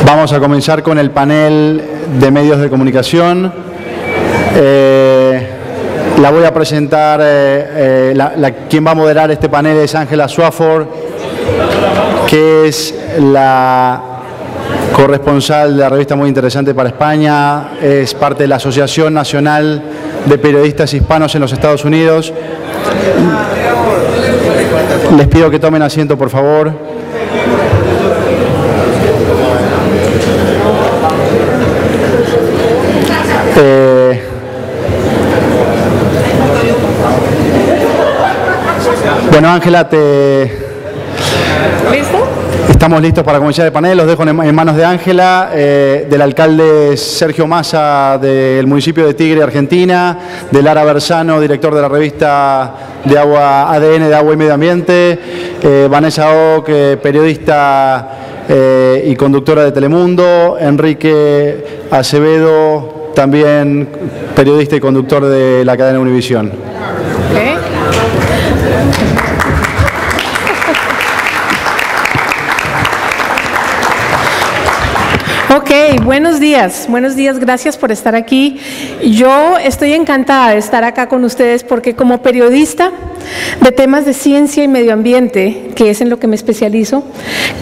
Vamos a comenzar con el panel de medios de comunicación. La voy a presentar, quien va a moderar este panel es Ángela Swafford, que es la corresponsal de la revista Muy Interesante para España, es parte de la Asociación Nacional de Periodistas Hispanos en los Estados Unidos. Les pido que tomen asiento, por favor. Bueno, Ángela, ¿Listo? Estamos listos para comenzar el panel. Los dejo en manos de Ángela, del alcalde Sergio Massa del municipio de Tigre, Argentina, de Lara Bersano, director de la revista de agua ADN de Agua y Medio Ambiente, Vanessa Ock, periodista y conductora de Telemundo, Enrique Acevedo, también periodista y conductor de la cadena Univisión. Okay. Ok, buenos días, gracias por estar aquí. Yo estoy encantada de estar acá con ustedes porque como periodista de temas de ciencia y medio ambiente, que es en lo que me especializo,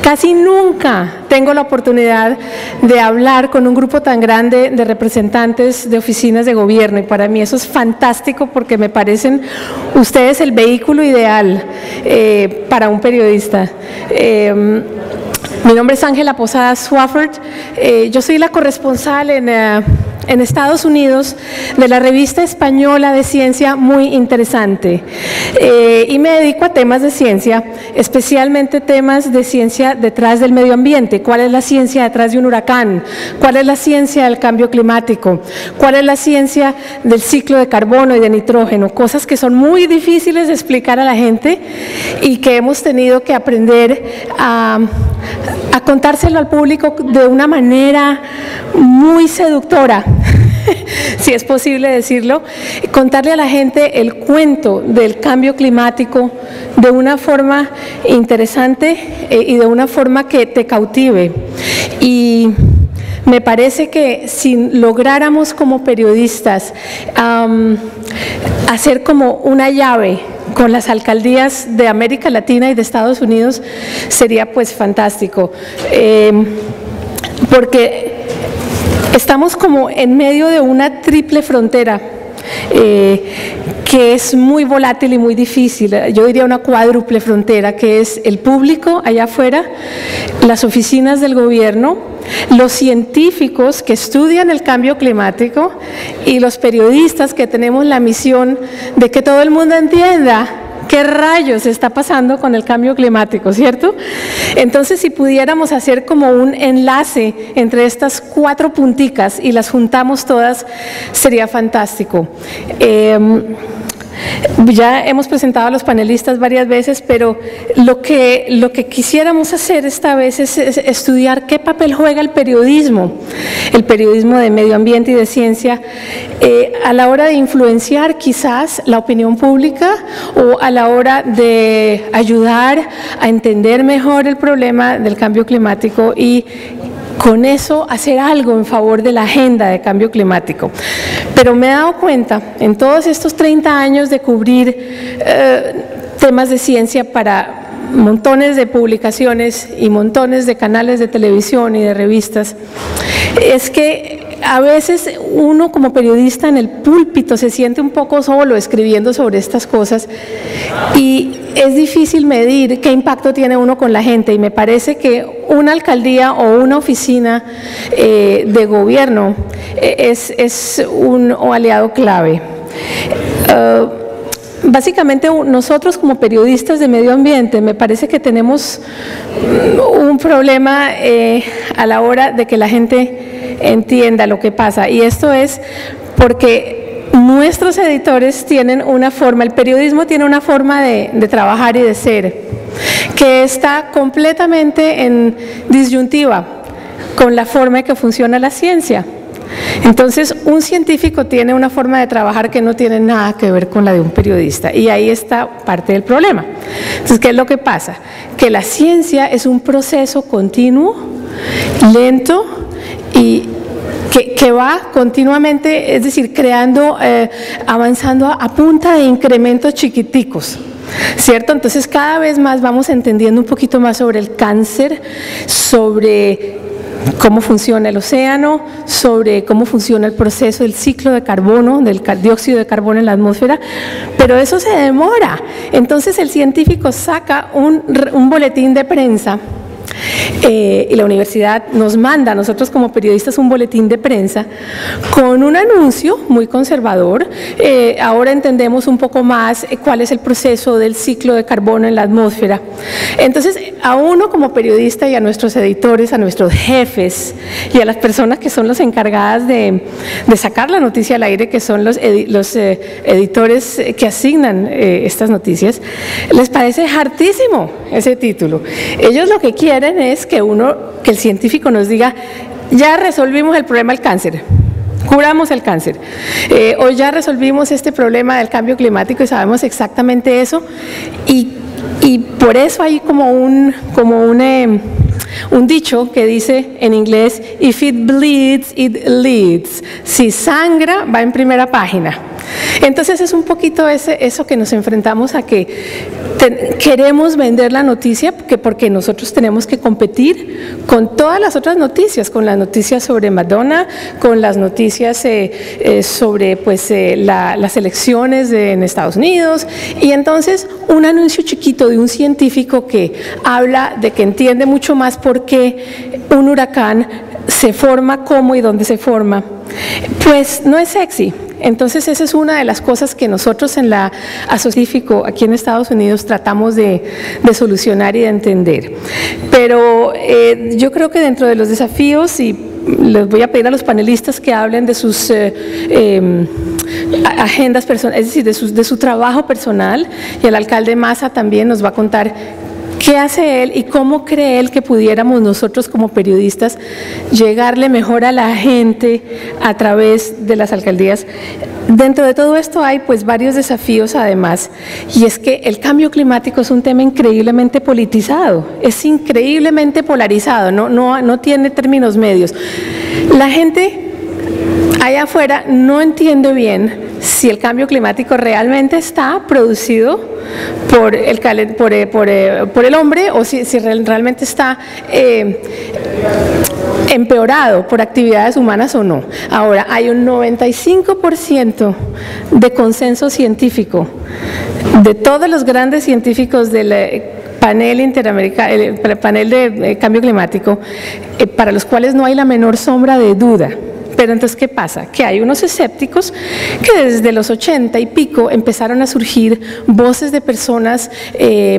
casi nunca tengo la oportunidad de hablar con un grupo tan grande de representantes de oficinas de gobierno y para mí eso es fantástico porque me parecen ustedes el vehículo ideal para un periodista. Mi nombre es Ángela Posada Swafford, yo soy la corresponsal en Estados Unidos de la revista española de ciencia Muy Interesante y me dedico a temas de ciencia, especialmente temas de ciencia detrás del medio ambiente. ¿Cuál es la ciencia detrás de un huracán? ¿Cuál es la ciencia del cambio climático? ¿Cuál es la ciencia del ciclo de carbono y de nitrógeno? Cosas que son muy difíciles de explicar a la gente y que hemos tenido que aprender a contárselo al público de una manera muy seductora, si es posible decirlo, contarle a la gente el cuento del cambio climático de una forma interesante y de una forma que te cautive. Y me parece que si lográramos como periodistas hacer como una llave con las alcaldías de América Latina y de Estados Unidos, sería pues fantástico, porque estamos como en medio de una triple frontera que es muy volátil y muy difícil. Yo diría una cuádruple frontera, que es el público allá afuera, las oficinas del gobierno, los científicos que estudian el cambio climático y los periodistas que tenemos la misión de que todo el mundo entienda ¿qué rayos está pasando con el cambio climático, cierto? Entonces, si pudiéramos hacer como un enlace entre estas cuatro punticas y las juntamos todas, sería fantástico. Ya hemos presentado a los panelistas varias veces, pero lo que quisiéramos hacer esta vez es estudiar qué papel juega el periodismo de medio ambiente y de ciencia a la hora de influenciar quizás la opinión pública o a la hora de ayudar a entender mejor el problema del cambio climático y con eso hacer algo en favor de la agenda de cambio climático. Pero me he dado cuenta en todos estos 30 años de cubrir temas de ciencia para montones de publicaciones y montones de canales de televisión y de revistas, es que a veces uno como periodista en el púlpito se siente un poco solo escribiendo sobre estas cosas y es difícil medir qué impacto tiene uno con la gente y me parece que una alcaldía o una oficina de gobierno es un aliado clave. Básicamente nosotros como periodistas de medio ambiente me parece que tenemos un problema a la hora de que la gente entienda lo que pasa y esto es porque nuestros editores tienen una forma, el periodismo tiene una forma de trabajar y de ser que está completamente en disyuntiva con la forma en que funciona la ciencia. Entonces, un científico tiene una forma de trabajar que no tiene nada que ver con la de un periodista y ahí está parte del problema. Entonces, ¿qué es lo que pasa? Que la ciencia es un proceso continuo lento y que va continuamente, es decir, creando, avanzando a punta de incrementos chiquiticos, ¿cierto? Entonces cada vez más vamos entendiendo un poquito más sobre el cáncer, sobre cómo funciona el océano, sobre cómo funciona el proceso del ciclo de carbono, del dióxido de carbono en la atmósfera, pero eso se demora. Entonces el científico saca un boletín de prensa y la universidad nos manda a nosotros como periodistas un boletín de prensa con un anuncio muy conservador. Ahora entendemos un poco más cuál es el proceso del ciclo de carbono en la atmósfera. Entonces, a uno como periodista y a nuestros editores, a nuestros jefes y a las personas que son las encargadas de sacar la noticia al aire, que son los editores que asignan estas noticias, les parece hartísimo ese título. Ellos lo que quieren es que el científico nos diga: ya resolvimos el problema del cáncer, curamos el cáncer, o ya resolvimos este problema del cambio climático y sabemos exactamente eso, y por eso hay como un dicho que dice en inglés: if it bleeds, it leads. Si sangra, va en primera página. Entonces es un poquito eso que nos enfrentamos a, que queremos vender la noticia porque nosotros tenemos que competir con todas las otras noticias, con las noticias sobre Madonna, con las noticias sobre las elecciones en Estados Unidos, y entonces un anuncio chiquito de un científico que habla de que entiende mucho más por qué un huracán se forma, cómo y dónde se forma, pues no es sexy. Entonces esa es una de las cosas que nosotros en la Asociación aquí en Estados Unidos tratamos de solucionar y de entender. Pero yo creo que dentro de los desafíos, y les voy a pedir a los panelistas que hablen de sus agendas personales, es decir, de su trabajo personal, y el alcalde Massa también nos va a contar qué hace él y cómo cree él que pudiéramos nosotros como periodistas llegarle mejor a la gente a través de las alcaldías. Dentro de todo esto hay pues varios desafíos además, y es que el cambio climático es un tema increíblemente politizado, es increíblemente polarizado, no tiene términos medios. La gente allá afuera no entiende bien si el cambio climático realmente está producido por el hombre, o si realmente está empeorado por actividades humanas o no. Ahora, hay un 95% de consenso científico de todos los grandes científicos del panel interamericano, el panel de cambio climático, para los cuales no hay la menor sombra de duda. Pero entonces, ¿qué pasa? Que hay unos escépticos que desde los 80 y pico empezaron a surgir voces de personas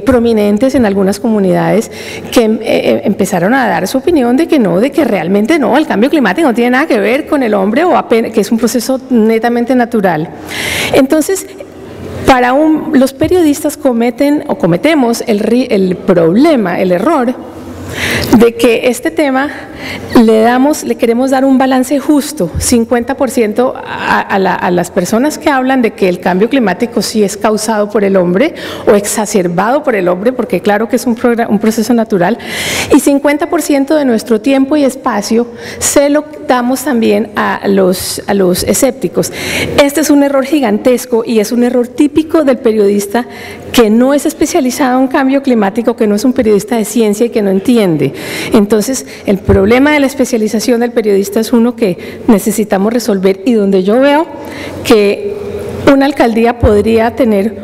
prominentes en algunas comunidades que empezaron a dar su opinión de que realmente no, el cambio climático no tiene nada que ver con el hombre, o apenas, que es un proceso netamente natural. Entonces, los periodistas cometemos el problema, el error de que este tema le queremos dar un balance justo, 50% a las personas que hablan de que el cambio climático sí es causado por el hombre o exacerbado por el hombre, porque claro que es un proceso natural, y 50% de nuestro tiempo y espacio se lo damos también a los escépticos. Este es un error gigantesco y es un error típico del periodista que no es especializado en cambio climático, que no es un periodista de ciencia y que no entiende. Entonces, el problema de la especialización del periodista es uno que necesitamos resolver, y donde yo veo que una alcaldía podría tener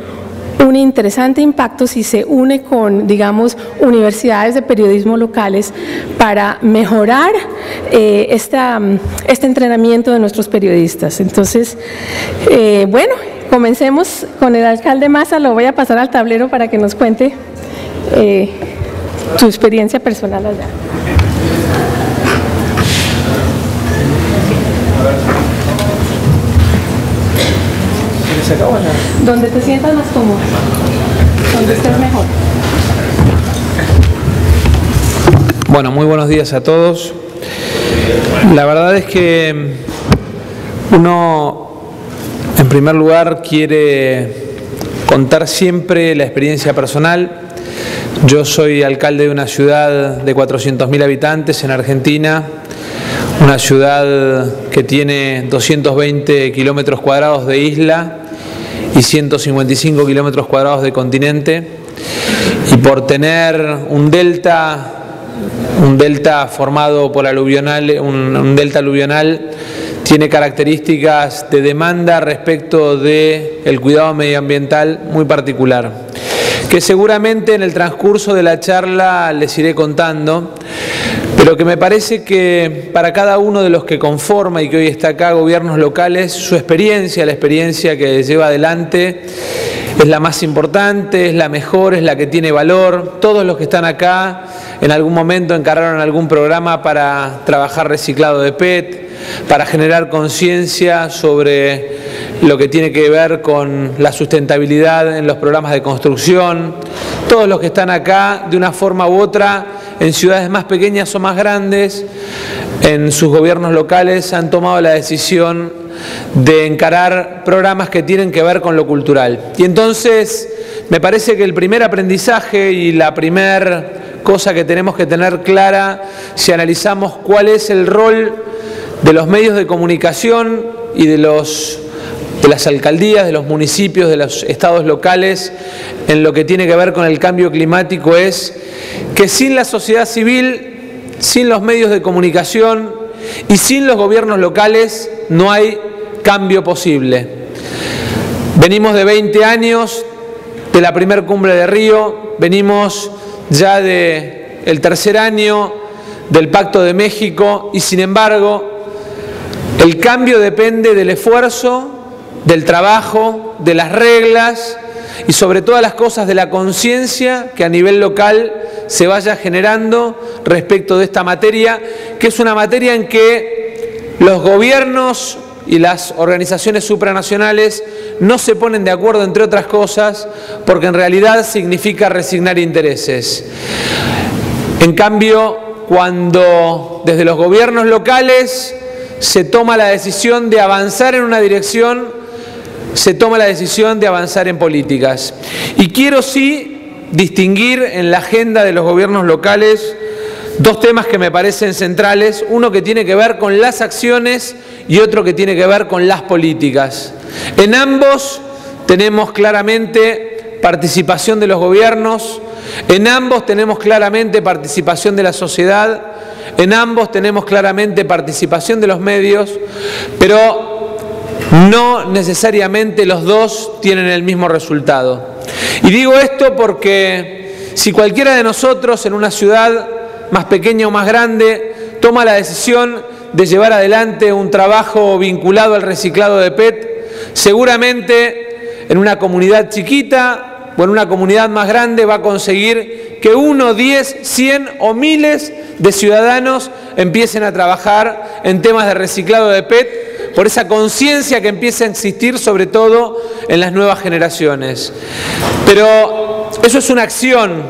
un interesante impacto si se une con, digamos, universidades de periodismo locales para mejorar este entrenamiento de nuestros periodistas. Entonces, bueno, comencemos con el alcalde Massa. Lo voy a pasar al tablero para que nos cuente tu experiencia personal allá. Donde te sientas más cómodo, donde estés mejor. Bueno, muy buenos días a todos. La verdad es que uno, en primer lugar, quiere contar siempre la experiencia personal, Yo soy alcalde de una ciudad de 400.000 habitantes en Argentina, una ciudad que tiene 220 kilómetros cuadrados de isla y 155 kilómetros cuadrados de continente, y por tener un delta formado por un delta aluvional, tiene características de demanda respecto del cuidado medioambiental muy particular, que seguramente en el transcurso de la charla les iré contando, pero que me parece que para cada uno de los que conforma y que hoy está acá, gobiernos locales, su experiencia, la experiencia que lleva adelante, es la más importante, es la mejor, es la que tiene valor. Todos los que están acá en algún momento encararon algún programa para trabajar reciclado de PET, para generar conciencia sobre lo que tiene que ver con la sustentabilidad en los programas de construcción. Todos los que están acá, de una forma u otra, en ciudades más pequeñas o más grandes, en sus gobiernos locales, han tomado la decisión de encarar programas que tienen que ver con lo cultural. Y entonces, me parece que el primer aprendizaje y la primera cosa que tenemos que tener clara, si analizamos cuál es el rol de los medios de comunicación y de las alcaldías, de los municipios, de los estados locales, en lo que tiene que ver con el cambio climático, es que sin la sociedad civil, sin los medios de comunicación y sin los gobiernos locales no hay cambio posible. Venimos de 20 años de la primer cumbre de Río, venimos ya del tercer año del Pacto de México, y sin embargo el cambio depende del esfuerzo, del trabajo, de las reglas y sobre todas las cosas de la conciencia que a nivel local se vaya generando respecto de esta materia, que es una materia en que los gobiernos y las organizaciones supranacionales no se ponen de acuerdo, entre otras cosas, porque en realidad significa resignar intereses. En cambio, cuando desde los gobiernos locales se toma la decisión de avanzar en una dirección, se toma la decisión de avanzar en políticas. Y quiero sí distinguir en la agenda de los gobiernos locales dos temas que me parecen centrales, uno que tiene que ver con las acciones y otro que tiene que ver con las políticas. En ambos tenemos claramente participación de los gobiernos, en ambos tenemos claramente participación de la sociedad, en ambos tenemos claramente participación de los medios, pero no necesariamente los dos tienen el mismo resultado. Y digo esto porque si cualquiera de nosotros en una ciudad más pequeña o más grande toma la decisión de llevar adelante un trabajo vinculado al reciclado de PET, seguramente en una comunidad chiquita o en una comunidad más grande va a conseguir que 1, 10, 100 o miles de ciudadanos empiecen a trabajar en temas de reciclado de PET, por esa conciencia que empieza a existir sobre todo en las nuevas generaciones. Pero eso es una acción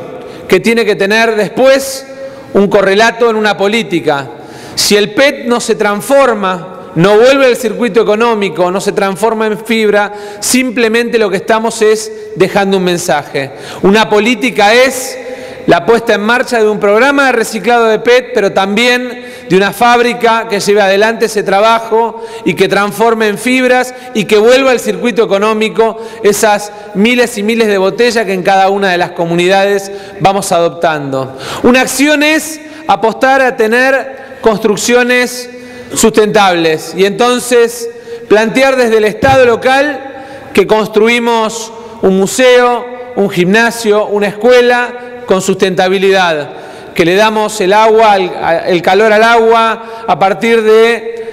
que tiene que tener después un correlato en una política. Si el PET no se transforma, no vuelve al circuito económico, no se transforma en fibra, simplemente lo que estamos es dejando un mensaje. Una política es la puesta en marcha de un programa de reciclado de PET, pero también de una fábrica que lleve adelante ese trabajo y que transforme en fibras y que vuelva al circuito económico esas miles y miles de botellas que en cada una de las comunidades vamos adoptando. Una acción es apostar a tener construcciones sustentables y entonces plantear desde el Estado local que construimos un museo, un gimnasio, una escuela con sustentabilidad, que le damos el agua, el calor al agua a partir de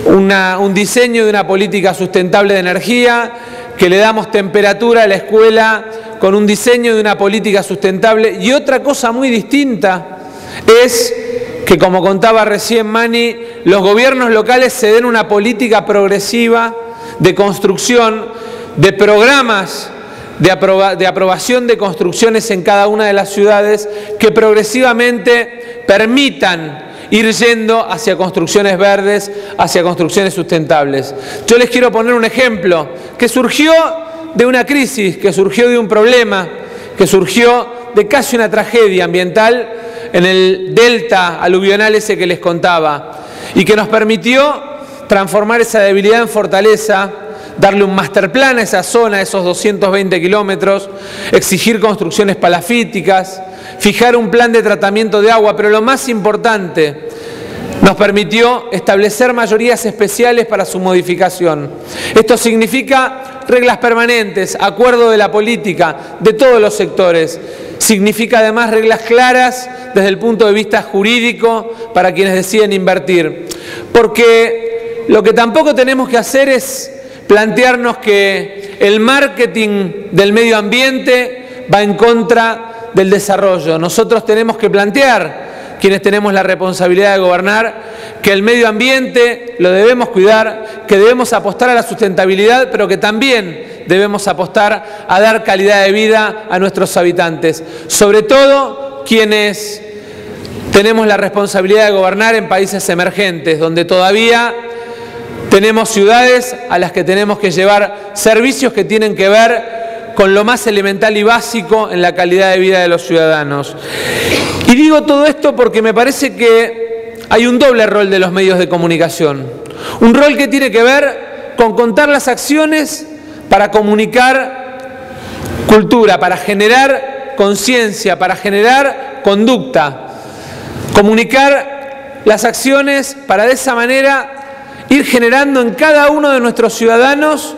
un diseño de una política sustentable de energía, que le damos temperatura a la escuela con un diseño de una política sustentable. Y otra cosa muy distinta es que, como contaba recién Mani, los gobiernos locales se den una política progresiva de construcción, de programas de aprobación de construcciones en cada una de las ciudades que progresivamente permitan ir yendo hacia construcciones verdes, hacia construcciones sustentables. Yo les quiero poner un ejemplo que surgió de una crisis, que surgió de un problema, que surgió de casi una tragedia ambiental en el delta aluvional ese que les contaba, y que nos permitió transformar esa debilidad en fortaleza, darle un master plan a esa zona, esos 220 kilómetros, exigir construcciones palafíticas, fijar un plan de tratamiento de agua, pero lo más importante, nos permitió establecer mayorías especiales para su modificación. Esto significa reglas permanentes, acuerdo de la política, de todos los sectores. Significa además reglas claras desde el punto de vista jurídico para quienes deciden invertir. Porque lo que tampoco tenemos que hacer es plantearnos que el marketing del medio ambiente va en contra del desarrollo. Nosotros tenemos que plantear, quienes tenemos la responsabilidad de gobernar, que el medio ambiente lo debemos cuidar, que debemos apostar a la sustentabilidad, pero que también debemos apostar a dar calidad de vida a nuestros habitantes, sobre todo quienes tenemos la responsabilidad de gobernar en países emergentes, donde todavía tenemos ciudades a las que tenemos que llevar servicios que tienen que ver con lo más elemental y básico en la calidad de vida de los ciudadanos. Y digo todo esto porque me parece que hay un doble rol de los medios de comunicación. Un rol que tiene que ver con contar las acciones para comunicar cultura, para generar conciencia, para generar conducta. Comunicar las acciones para de esa manera ir generando en cada uno de nuestros ciudadanos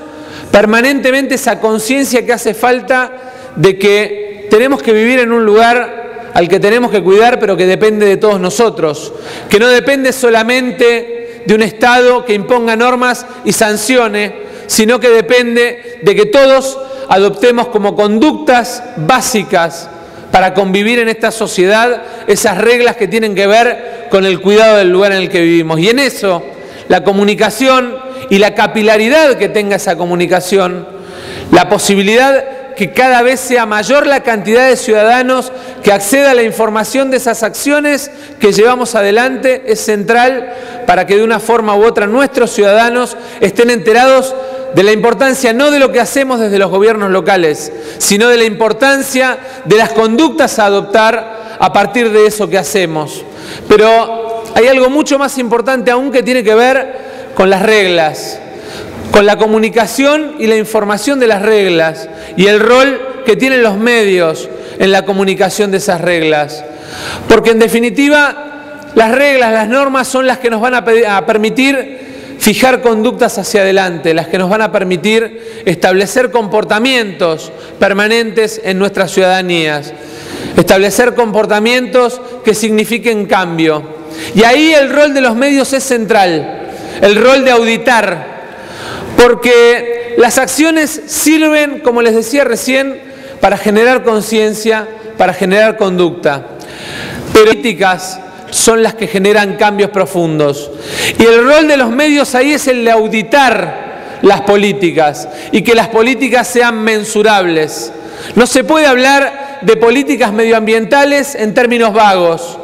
permanentemente esa conciencia que hace falta de que tenemos que vivir en un lugar al que tenemos que cuidar, pero que depende de todos nosotros, que no depende solamente de un Estado que imponga normas y sancione, sino que depende de que todos adoptemos como conductas básicas para convivir en esta sociedad esas reglas que tienen que ver con el cuidado del lugar en el que vivimos. Y en eso, la comunicación y la capilaridad que tenga esa comunicación, la posibilidad que cada vez sea mayor la cantidad de ciudadanos que acceda a la información de esas acciones que llevamos adelante, es central para que de una forma u otra nuestros ciudadanos estén enterados de la importancia no de lo que hacemos desde los gobiernos locales, sino de la importancia de las conductas a adoptar a partir de eso que hacemos. Pero hay algo mucho más importante aún que tiene que ver con las reglas, con la comunicación y la información de las reglas y el rol que tienen los medios en la comunicación de esas reglas. Porque en definitiva, las reglas, las normas son las que nos van a permitir fijar conductas hacia adelante, las que nos van a permitir establecer comportamientos permanentes en nuestras ciudadanías, establecer comportamientos que signifiquen cambio. Y ahí el rol de los medios es central, el rol de auditar, porque las acciones sirven, como les decía recién, para generar conciencia, para generar conducta. Pero las políticas son las que generan cambios profundos. Y el rol de los medios ahí es el de auditar las políticas y que las políticas sean mensurables. No se puede hablar de políticas medioambientales en términos vagos.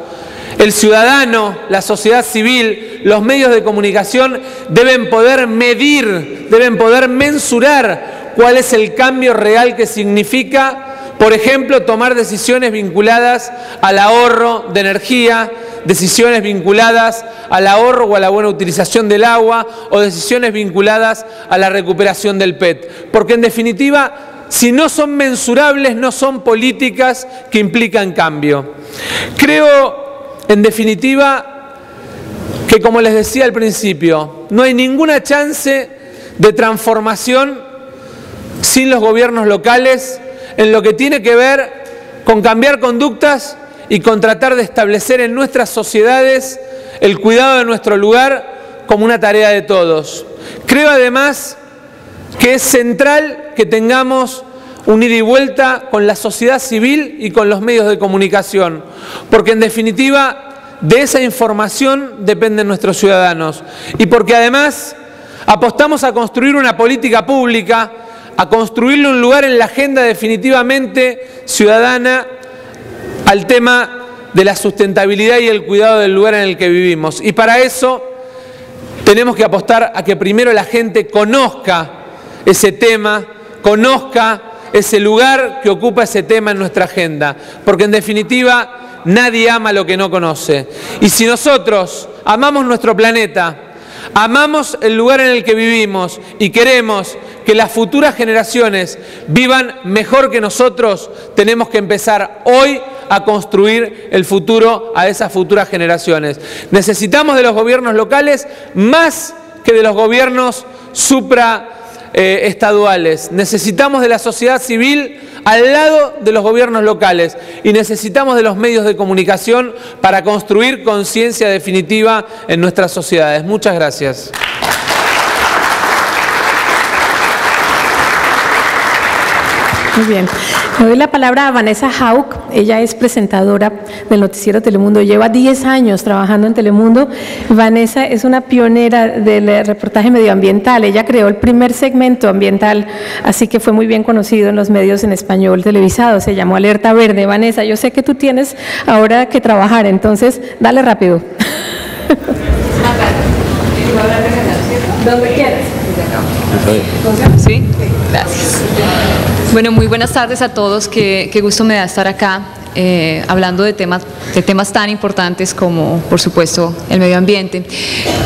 El ciudadano, la sociedad civil, los medios de comunicación deben poder medir, deben poder mensurar cuál es el cambio real que significa, por ejemplo, tomar decisiones vinculadas al ahorro de energía, decisiones vinculadas al ahorro o a la buena utilización del agua o decisiones vinculadas a la recuperación del PET. Porque en definitiva, si no son mensurables, no son políticas que implican cambio. Creo, en definitiva, que como les decía al principio, no hay ninguna chance de transformación sin los gobiernos locales en lo que tiene que ver con cambiar conductas y con tratar de establecer en nuestras sociedades el cuidado de nuestro lugar como una tarea de todos. Creo además que es central que tengamos un ida y vuelta con la sociedad civil y con los medios de comunicación, porque en definitiva de esa información dependen nuestros ciudadanos y porque además apostamos a construir una política pública, a construirle un lugar en la agenda definitivamente ciudadana al tema de la sustentabilidad y el cuidado del lugar en el que vivimos. Y para eso tenemos que apostar a que primero la gente conozca ese tema, conozca ese lugar que ocupa ese tema en nuestra agenda, porque en definitiva nadie ama lo que no conoce. Y si nosotros amamos nuestro planeta, amamos el lugar en el que vivimos y queremos que las futuras generaciones vivan mejor que nosotros, tenemos que empezar hoy a construir el futuro a esas futuras generaciones. Necesitamos de los gobiernos locales más que de los gobiernos supraestaduales. Necesitamos de la sociedad civil al lado de los gobiernos locales y necesitamos de los medios de comunicación para construir conciencia definitiva en nuestras sociedades. Muchas gracias. Muy bien. Le doy la palabra a Vanessa Hauck. Ella es presentadora del noticiero Telemundo. Lleva 10 años trabajando en Telemundo. Vanessa es una pionera del reportaje medioambiental. Ella creó el primer segmento ambiental, así que fue muy bien conocido en los medios en español televisados. Se llamó Alerta Verde. Vanessa, yo sé que tú tienes ahora que trabajar, entonces dale rápido. Donde quieras. Sí, gracias. Bueno, muy buenas tardes a todos. Qué gusto me da estar acá hablando de temas tan importantes como, por supuesto, el medio ambiente.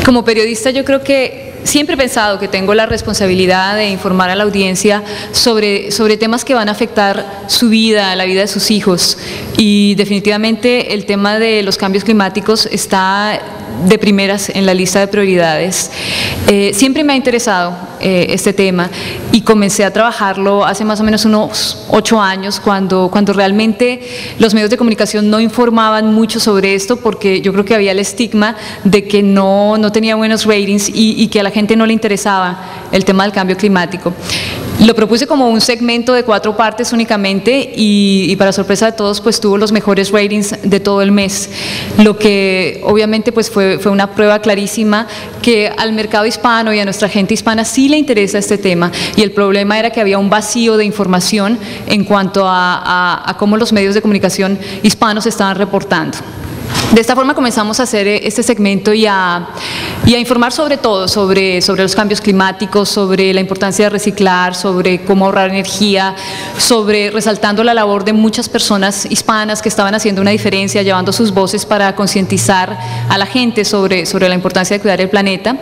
Como periodista, yo creo que siempre he pensado que tengo la responsabilidad de informar a la audiencia sobre temas que van a afectar su vida, la vida de sus hijos. Y definitivamente el tema de los cambios climáticos está de primeras en la lista de prioridades. Siempre me ha interesado este tema y comencé a trabajarlo hace más o menos unos 8 años cuando realmente los medios de comunicación no informaban mucho sobre esto, porque yo creo que había el estigma de que no tenía buenos ratings y que a la gente no le interesaba el tema del cambio climático. Lo propuse como un segmento de 4 partes únicamente y para sorpresa de todos pues tuvo los mejores ratings de todo el mes, lo que obviamente pues fue una prueba clarísima que al mercado hispano y a nuestra gente hispana sí le interesa este tema, y el problema era que había un vacío de información en cuanto a cómo los medios de comunicación hispanos estaban reportando. De esta forma comenzamos a hacer este segmento y a informar sobre todo, sobre los cambios climáticos, sobre la importancia de reciclar, sobre cómo ahorrar energía, resaltando la labor de muchas personas hispanas que estaban haciendo una diferencia, llevando sus voces para concientizar a la gente sobre la importancia de cuidar el planeta.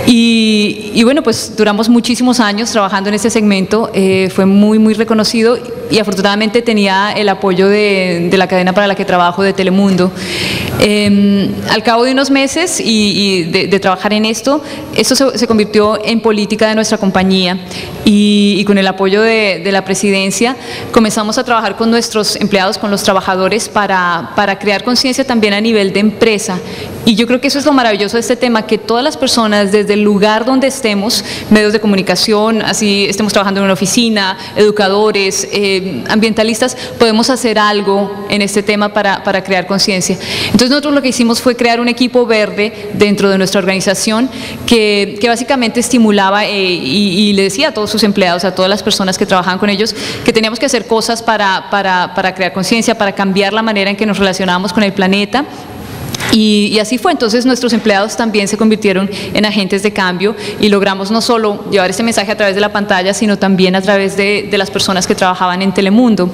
Y bueno, pues duramos muchísimos años trabajando en este segmento, fue muy reconocido y afortunadamente tenía el apoyo de la cadena para la que trabajo, de Telemundo. Al cabo de unos meses y de trabajar en esto se convirtió en política de nuestra compañía y con el apoyo de la presidencia comenzamos a trabajar con nuestros empleados, con los trabajadores para crear conciencia también a nivel de empresa. Y yo creo que eso es lo maravilloso de este tema, que todas las personas desde el lugar donde estemos, medios de comunicación, así estemos trabajando en una oficina, educadores, ambientalistas, podemos hacer algo en este tema para crear conciencia. Entonces nosotros lo que hicimos fue crear un equipo verde dentro de nuestra organización que básicamente estimulaba y le decía a todos sus empleados, a todas las personas que trabajaban con ellos, que teníamos que hacer cosas para crear conciencia, para cambiar la manera en que nos relacionábamos con el planeta. Y así fue. Entonces nuestros empleados también se convirtieron en agentes de cambio y logramos no solo llevar este mensaje a través de la pantalla, sino también a través de las personas que trabajaban en Telemundo.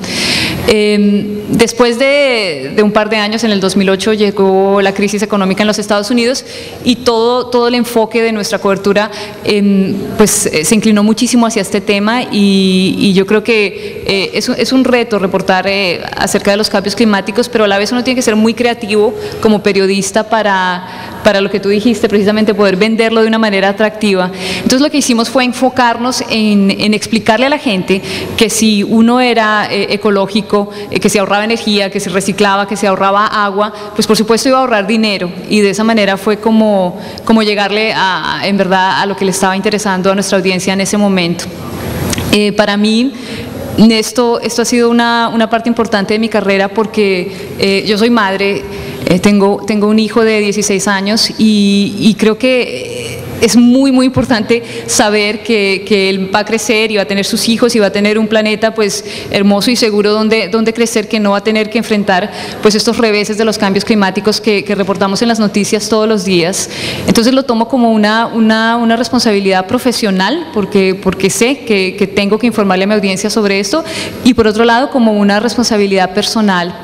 Después de un par de años, en el 2008, llegó la crisis económica en los Estados Unidos y todo el enfoque de nuestra cobertura se inclinó muchísimo hacia este tema y yo creo que es un reto reportar acerca de los cambios climáticos, pero a la vez uno tiene que ser muy creativo como periodista para lo que tú dijiste, precisamente poder venderlo de una manera atractiva. Entonces lo que hicimos fue enfocarnos en explicarle a la gente que si uno era ecológico, que se ahorraba energía, que se reciclaba, que se ahorraba agua, pues por supuesto iba a ahorrar dinero, y de esa manera fue como llegarle en verdad a lo que le estaba interesando a nuestra audiencia en ese momento. Para mí esto ha sido una parte importante de mi carrera porque yo soy madre, tengo un hijo de 16 años y creo que es muy, muy importante saber que él va a crecer y va a tener sus hijos y va a tener un planeta pues hermoso y seguro donde crecer, que no va a tener que enfrentar pues estos reveses de los cambios climáticos que reportamos en las noticias todos los días. Entonces lo tomo como una responsabilidad profesional porque sé que tengo que informarle a mi audiencia sobre esto, y por otro lado como una responsabilidad personal.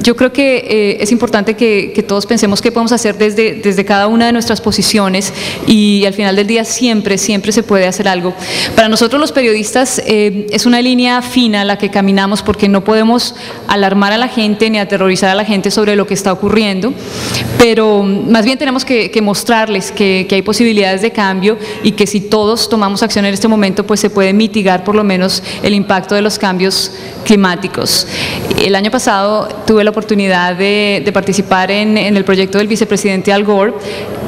Yo creo que es importante que todos pensemos qué podemos hacer desde cada una de nuestras posiciones, y al final del día siempre se puede hacer algo. Para nosotros los periodistas es una línea fina la que caminamos, porque no podemos alarmar a la gente ni aterrorizar a la gente sobre lo que está ocurriendo, pero más bien tenemos que mostrarles que hay posibilidades de cambio, y que si todos tomamos acción en este momento pues se puede mitigar por lo menos el impacto de los cambios climáticos. El año pasado tuve la oportunidad de participar en el proyecto del vicepresidente Al Gore,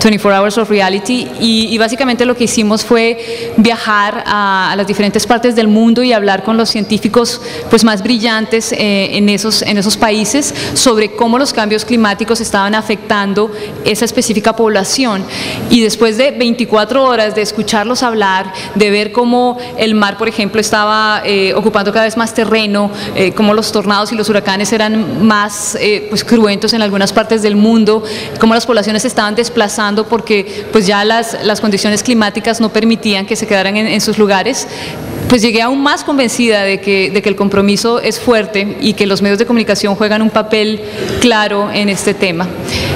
24 Hours of Reality, y básicamente lo que hicimos fue viajar a las diferentes partes del mundo y hablar con los científicos pues más brillantes en esos países sobre cómo los cambios climáticos estaban afectando esa específica población. Y después de 24 horas de escucharlos hablar, de ver cómo el mar, por ejemplo, estaba ocupando cada vez más terreno, cómo los tornados y los huracanes eran más pues cruentos en algunas partes del mundo, cómo las poblaciones se estaban desplazando porque pues ya las condiciones climáticas no permitían que se quedaran en sus lugares, pues llegué aún más convencida de que el compromiso es fuerte y que los medios de comunicación juegan un papel claro en este tema.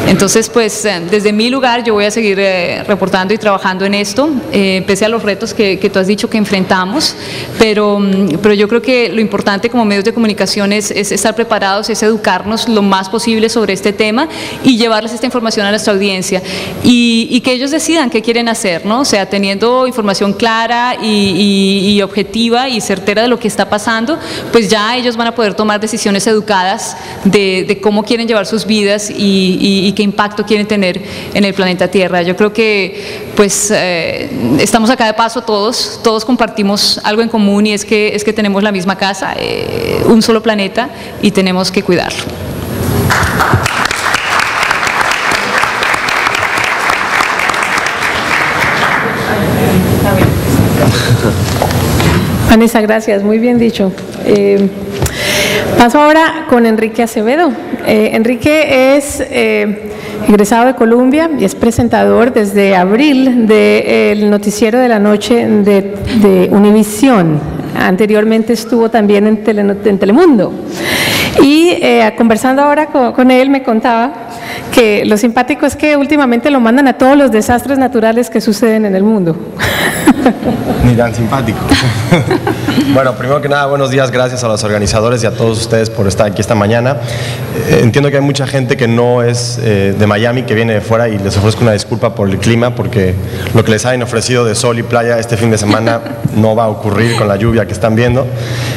Entonces, pues desde mi lugar yo voy a seguir reportando y trabajando en esto, pese a los retos que tú has dicho que enfrentamos, pero yo creo que lo importante como medios de comunicación es estar preparados, es educarnos lo más posible sobre este tema y llevarles esta información a nuestra audiencia, y que ellos decidan qué quieren hacer, ¿no? O sea, teniendo información clara y objetiva y certera de lo que está pasando, pues ya ellos van a poder tomar decisiones educadas de cómo quieren llevar sus vidas y qué impacto quieren tener en el planeta Tierra. Yo creo que pues estamos acá de paso todos compartimos algo en común, y es que tenemos la misma casa, un solo planeta, y tenemos que cuidarlo. Vanessa, gracias, muy bien dicho. Paso ahora con Enrique Acevedo. Enrique es egresado de Columbia y es presentador desde abril del noticiero de la noche de Univisión. Anteriormente estuvo también en Telemundo. Y conversando ahora con él me contaba que lo simpático es que últimamente lo mandan a todos los desastres naturales que suceden en el mundo. Ni tan simpático. Bueno, primero que nada, buenos días, gracias a los organizadores y a todos ustedes por estar aquí esta mañana. Entiendo que hay mucha gente que no es de Miami, que viene de fuera, y les ofrezco una disculpa por el clima, porque lo que les hayan ofrecido de sol y playa este fin de semana no va a ocurrir con la lluvia que están viendo.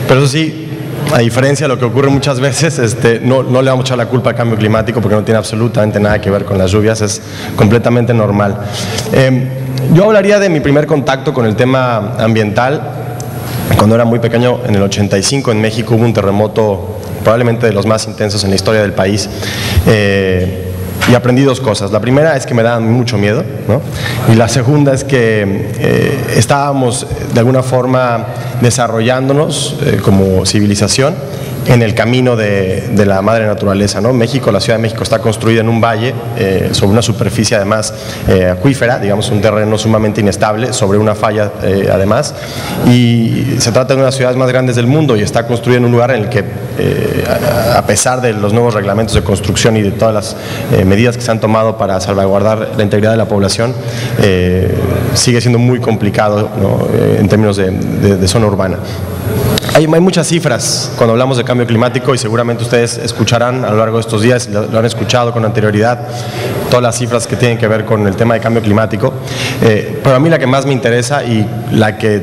Pero eso sí, a diferencia de lo que ocurre muchas veces, no le vamos a echar la culpa al cambio climático, porque no tiene absolutamente nada que ver con las lluvias, es completamente normal. Yo hablaría de mi primer contacto con el tema ambiental. Cuando era muy pequeño, en el 85 en México hubo un terremoto probablemente de los más intensos en la historia del país. Y aprendí dos cosas. La primera es que me daban mucho miedo, ¿no? Y la segunda es que estábamos de alguna forma desarrollándonos como civilización en el camino de la madre naturaleza, ¿no? México, la Ciudad de México está construida en un valle sobre una superficie además acuífera, digamos un terreno sumamente inestable, sobre una falla además, y se trata de una de las ciudades más grandes del mundo, y está construida en un lugar en el que a pesar de los nuevos reglamentos de construcción y de todas las medidas que se han tomado para salvaguardar la integridad de la población, sigue siendo muy complicado, ¿no? En términos de zona urbana. Hay muchas cifras cuando hablamos de cambio climático, y seguramente ustedes escucharán a lo largo de estos días, lo han escuchado con anterioridad, todas las cifras que tienen que ver con el tema de cambio climático. Pero a mí la que más me interesa y la que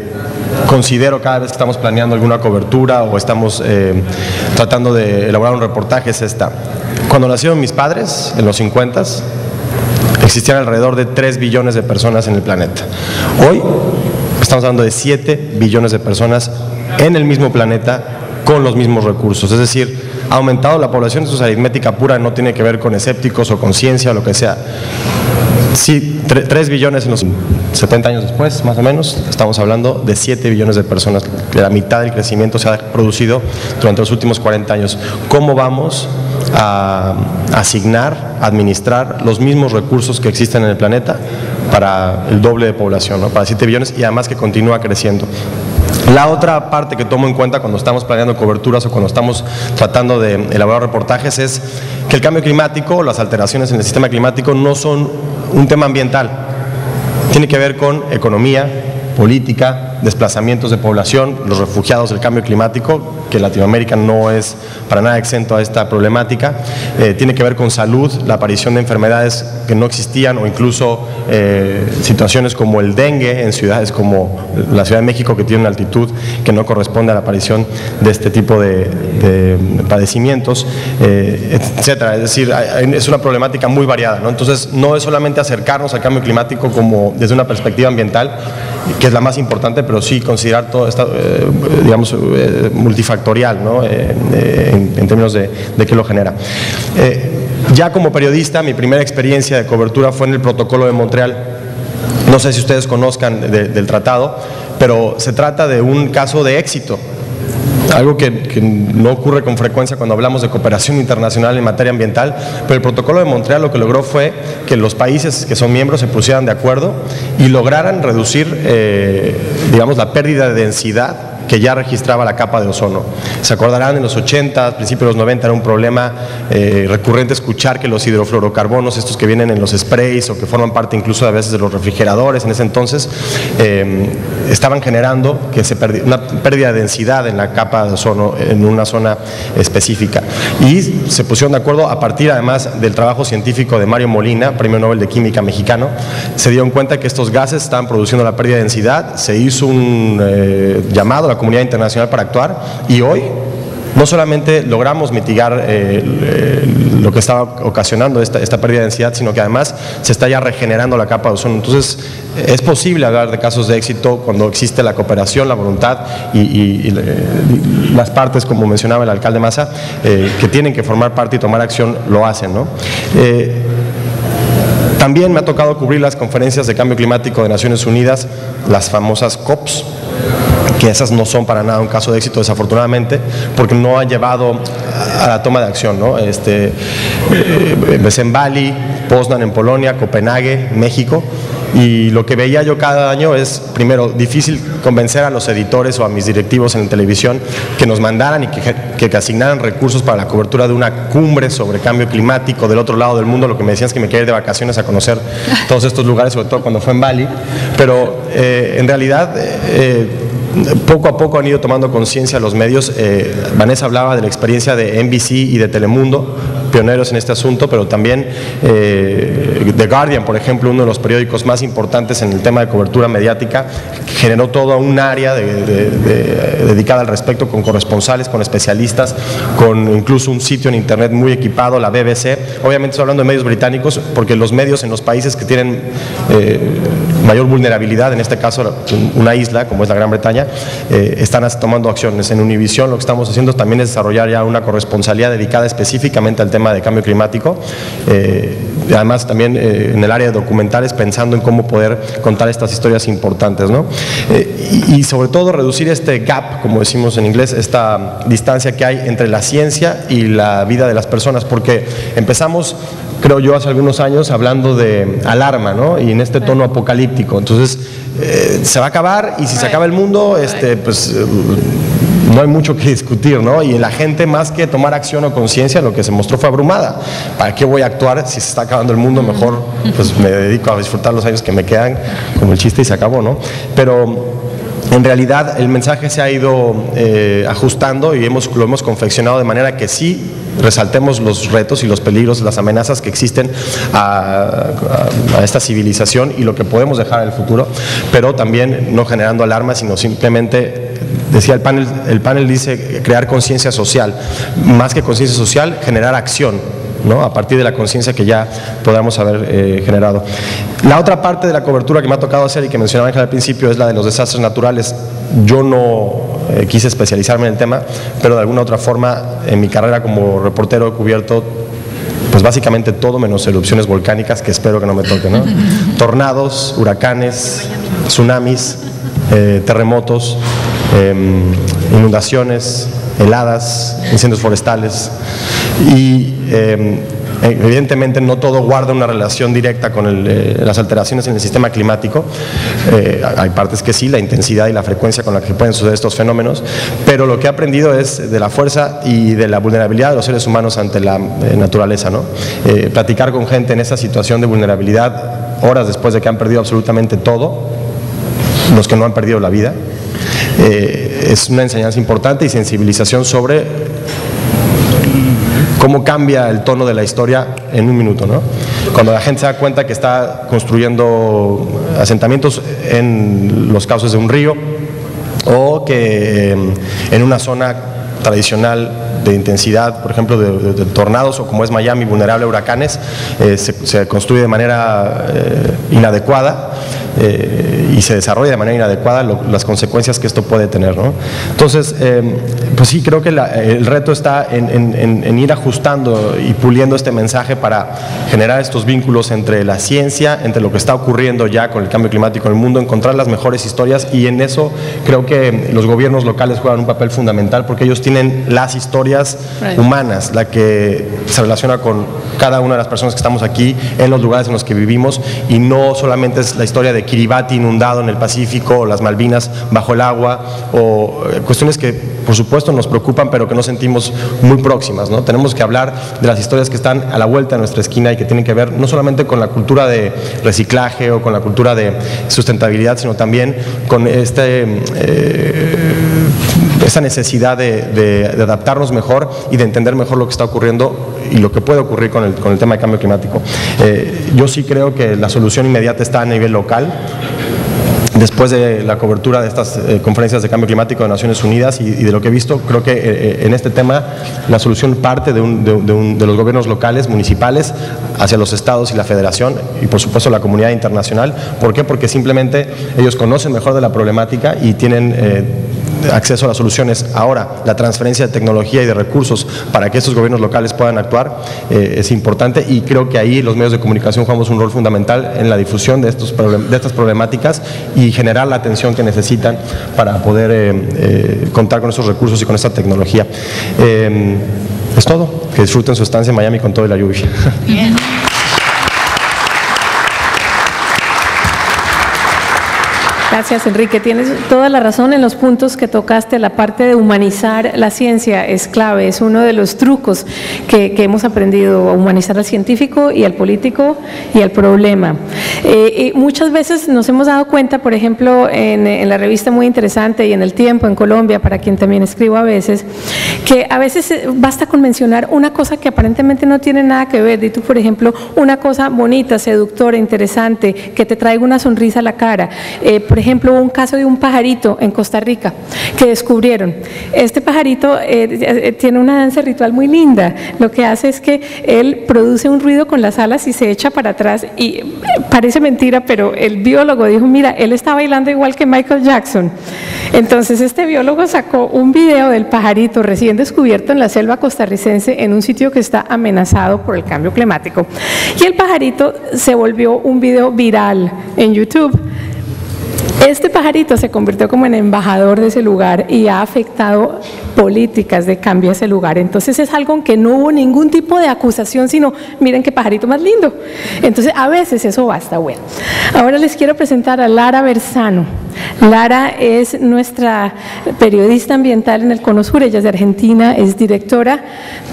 considero cada vez que estamos planeando alguna cobertura o estamos tratando de elaborar un reportaje es esta. Cuando nacieron mis padres, en los 50s, existían alrededor de 3 billones de personas en el planeta. Hoy estamos hablando de 7 billones de personas en el mismo planeta con los mismos recursos. Es decir, ha aumentado la población, eso es aritmética pura, no tiene que ver con escépticos o con ciencia o lo que sea. Sí, 3 billones en los 70 años después, más o menos, estamos hablando de 7 billones de personas. La mitad del crecimiento se ha producido durante los últimos 40 años. ¿Cómo vamos a asignar, administrar los mismos recursos que existen en el planeta para el doble de población, ¿no? Para 7 billones y además que continúa creciendo? La otra parte que tomo en cuenta cuando estamos planeando coberturas o cuando estamos tratando de elaborar reportajes es que el cambio climático, las alteraciones en el sistema climático no son un tema ambiental. Tiene que ver con economía, política, desplazamientos de población, los refugiados del cambio climático, que Latinoamérica no es para nada exento a esta problemática. Tiene que ver con salud, la aparición de enfermedades que no existían o incluso situaciones como el dengue en ciudades como la Ciudad de México, que tiene una altitud que no corresponde a la aparición de este tipo de padecimientos, etcétera. Es decir, es una problemática muy variada, ¿no? Entonces, no es solamente acercarnos al cambio climático como desde una perspectiva ambiental, que es la más importante, pero sí considerar todo esto, digamos, multifactorial, ¿no? En términos de qué lo genera. Ya como periodista, mi primera experiencia de cobertura fue en el Protocolo de Montreal. No sé si ustedes conozcan del tratado, pero se trata de un caso de éxito. Algo que no ocurre con frecuencia cuando hablamos de cooperación internacional en materia ambiental, pero el Protocolo de Montreal lo que logró fue que los países que son miembros se pusieran de acuerdo y lograran reducir, digamos, la pérdida de densidad que ya registraba la capa de ozono. Se acordarán, en los 80, principios de los 90 era un problema recurrente escuchar que los hidrofluorocarbonos, estos que vienen en los sprays o que forman parte incluso a veces de los refrigeradores en ese entonces, estaban generando una pérdida de densidad en la capa de ozono en una zona específica. Y se pusieron de acuerdo a partir además del trabajo científico de Mario Molina, Premio Nobel de Química mexicano. Se dieron cuenta que estos gases estaban produciendo la pérdida de densidad, se hizo un llamado a la comunidad internacional para actuar y hoy no solamente logramos mitigar lo que estaba ocasionando esta pérdida de densidad, sino que además se está ya regenerando la capa de ozono. Entonces es posible hablar de casos de éxito cuando existe la cooperación, la voluntad y las partes, como mencionaba el alcalde Maza, que tienen que formar parte y tomar acción, lo hacen, ¿no? También me ha tocado cubrir las conferencias de cambio climático de Naciones Unidas, las famosas COPs, que esas no son para nada un caso de éxito, desafortunadamente, porque no han llevado a la toma de acción, ¿no? Empecé en Bali, Poznan en Polonia, Copenhague, México, y lo que veía yo cada año es, primero, difícil convencer a los editores o a mis directivos en televisión que nos mandaran y que asignaran recursos para la cobertura de una cumbre sobre cambio climático del otro lado del mundo. Lo que me decían es que me quería ir de vacaciones a conocer todos estos lugares, sobre todo cuando fue en Bali, pero en realidad poco a poco han ido tomando conciencia los medios. Vanessa hablaba de la experiencia de NBC y de Telemundo, pioneros en este asunto, pero también The Guardian, por ejemplo, uno de los periódicos más importantes en el tema de cobertura mediática, generó toda un área dedicada al respecto, con corresponsales, con especialistas, con incluso un sitio en internet muy equipado, la BBC. Obviamente estoy hablando de medios británicos, porque los medios en los países que tienen mayor vulnerabilidad, en este caso una isla como es la Gran Bretaña, están tomando acciones. En Univisión lo que estamos haciendo también es desarrollar ya una corresponsalía dedicada específicamente al tema de cambio climático, además también en el área de documentales, pensando en cómo poder contar estas historias importantes, ¿no? Y sobre todo reducir este gap, como decimos en inglés, esta distancia que hay entre la ciencia y la vida de las personas, porque empezamos, creo yo, hace algunos años hablando de alarma, ¿no? Y en este tono apocalíptico. Entonces se va a acabar, y si se acaba el mundo, pues no hay mucho que discutir, ¿no? Y la gente, más que tomar acción o conciencia, lo que se mostró fue abrumada. ¿Para qué voy a actuar si se está acabando el mundo? Mejor pues me dedico a disfrutar los años que me quedan, como el chiste, y se acabó, ¿no? Pero en realidad el mensaje se ha ido ajustando y lo hemos confeccionado de manera que sí resaltemos los retos y los peligros, las amenazas que existen a esta civilización y lo que podemos dejar en el futuro, pero también no generando alarma, sino simplemente, decía el panel dice crear conciencia social, más que conciencia social, generar acción, ¿no? A partir de la conciencia que ya podamos haber generado. La otra parte de la cobertura que me ha tocado hacer y que mencionaba Ángel al principio es la de los desastres naturales. Yo no quise especializarme en el tema, pero de alguna otra forma en mi carrera como reportero he cubierto pues básicamente todo menos erupciones volcánicas, que espero que no me toquen, ¿no? Tornados, huracanes, tsunamis, terremotos, inundaciones, heladas, incendios forestales y evidentemente no todo guarda una relación directa con las alteraciones en el sistema climático. Hay partes que sí, la intensidad y la frecuencia con la que pueden suceder estos fenómenos, pero lo que he aprendido es de la fuerza y de la vulnerabilidad de los seres humanos ante la naturaleza, ¿no? Platicar con gente en esa situación de vulnerabilidad horas después de que han perdido absolutamente todo, los que no han perdido la vida, es una enseñanza importante y sensibilización sobre cómo cambia el tono de la historia en un minuto, ¿no? Cuando la gente se da cuenta que está construyendo asentamientos en los cauces de un río o que en una zona tradicional de intensidad, por ejemplo, de tornados, o como es Miami, vulnerable a huracanes, se construye de manera inadecuada y se desarrolla de manera inadecuada, las consecuencias que esto puede tener, ¿no? Entonces, pues sí, creo que el reto está en ir ajustando y puliendo este mensaje para generar estos vínculos entre la ciencia, entre lo que está ocurriendo ya con el cambio climático en el mundo, encontrar las mejores historias, y en eso creo que los gobiernos locales juegan un papel fundamental, porque ellos tienen las historias humanas, la que se relaciona con cada una de las personas que estamos aquí en los lugares en los que vivimos, y no solamente es la historia de Kiribati inundado en el Pacífico, o las Malvinas bajo el agua, o cuestiones que por supuesto nos preocupan pero que no sentimos muy próximas, ¿no? Tenemos que hablar de las historias que están a la vuelta de nuestra esquina y que tienen que ver no solamente con la cultura de reciclaje o con la cultura de sustentabilidad, sino también con esta necesidad de adaptarnos mejor y de entender mejor lo que está ocurriendo y lo que puede ocurrir con el tema de cambio climático. Yo sí creo que la solución inmediata está a nivel local. Después de la cobertura de estas conferencias de cambio climático de Naciones Unidas y de lo que he visto, creo que en este tema la solución parte de los gobiernos locales, municipales, hacia los estados y la federación, y por supuesto la comunidad internacional. ¿Por qué? Porque simplemente ellos conocen mejor de la problemática y tienen acceso a las soluciones. Ahora, la transferencia de tecnología y de recursos para que estos gobiernos locales puedan actuar es importante, y creo que ahí los medios de comunicación jugamos un rol fundamental en la difusión de estas problemáticas y generar la atención que necesitan para poder contar con esos recursos y con esta tecnología. Es todo. Que disfruten su estancia en Miami con todo y la lluvia. Bien. Gracias, Enrique. Tienes toda la razón en los puntos que tocaste. La parte de humanizar la ciencia es clave, es uno de los trucos que hemos aprendido, a humanizar al científico y al político y al problema. Y muchas veces nos hemos dado cuenta, por ejemplo, en la revista muy interesante y en El Tiempo en Colombia, para quien también escribo a veces, que a veces basta con mencionar una cosa que aparentemente no tiene nada que ver. Di tú, por ejemplo, una cosa bonita, seductora, interesante, que te traiga una sonrisa a la cara. Por ejemplo, un caso de un pajarito en Costa Rica que descubrieron. Este pajarito tiene una danza ritual muy linda. Lo que hace es que él produce un ruido con las alas y se echa para atrás, y parece mentira, pero el biólogo dijo, mira, él está bailando igual que Michael Jackson. Entonces este biólogo sacó un video del pajarito recién descubierto en la selva costarricense, en un sitio que está amenazado por el cambio climático, y el pajarito se volvió un video viral en YouTube. Este pajarito se convirtió como en embajador de ese lugar y ha afectado políticas de cambio a ese lugar. Entonces es algo en que no hubo ningún tipo de acusación, sino miren qué pajarito más lindo. Entonces a veces eso basta. Bueno, ahora les quiero presentar a Lara Berzano. Lara es nuestra periodista ambiental en el Cono Sur. Ella es de Argentina, es directora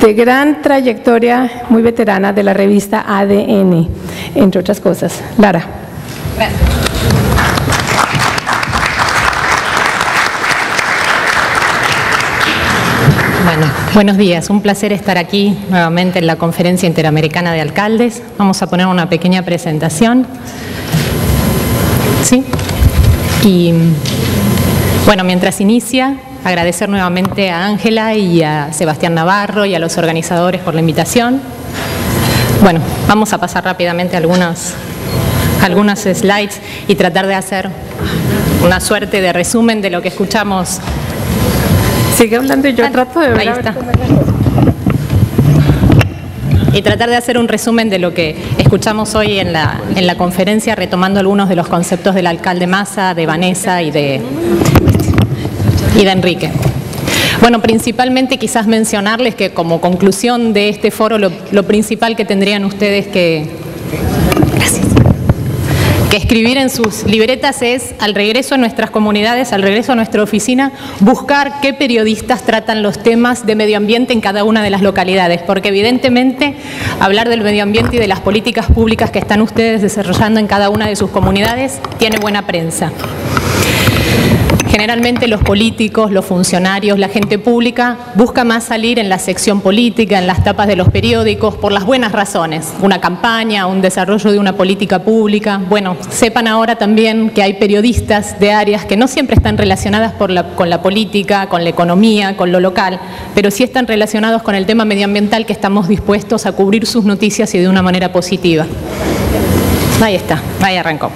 de gran trayectoria, muy veterana, de la revista ADN, entre otras cosas. Lara. Gracias. Bueno, buenos días. Un placer estar aquí nuevamente en la Conferencia Interamericana de Alcaldes. Vamos a poner una pequeña presentación. ¿Sí? Y bueno, mientras inicia, agradecer nuevamente a Ángela y a Sebastián Navarro y a los organizadores por la invitación. Bueno, vamos a pasar rápidamente algunos slides y tratar de hacer una suerte de resumen de lo que escuchamos. Sigue hablando y yo trato de ver. Ahí está. y tratar de hacer un resumen de lo que escuchamos hoy en la conferencia, retomando algunos de los conceptos del alcalde Massa, de Vanessa y de Enrique. Bueno, principalmente quizás mencionarles que como conclusión de este foro lo principal que tendrían ustedes que escribir en sus libretas es, al regreso a nuestras comunidades, al regreso a nuestra oficina, buscar qué periodistas tratan los temas de medio ambiente en cada una de las localidades, porque evidentemente hablar del medio ambiente y de las políticas públicas que están ustedes desarrollando en cada una de sus comunidades tiene buena prensa. Generalmente los políticos, los funcionarios, la gente pública busca más salir en la sección política, en las tapas de los periódicos, por las buenas razones. Una campaña, un desarrollo de una política pública. Bueno, sepan ahora también que hay periodistas de áreas que no siempre están relacionadas con la política, con la economía, con lo local, pero sí están relacionados con el tema medioambiental, que estamos dispuestos a cubrir sus noticias y de una manera positiva. Ahí está, ahí arrancó.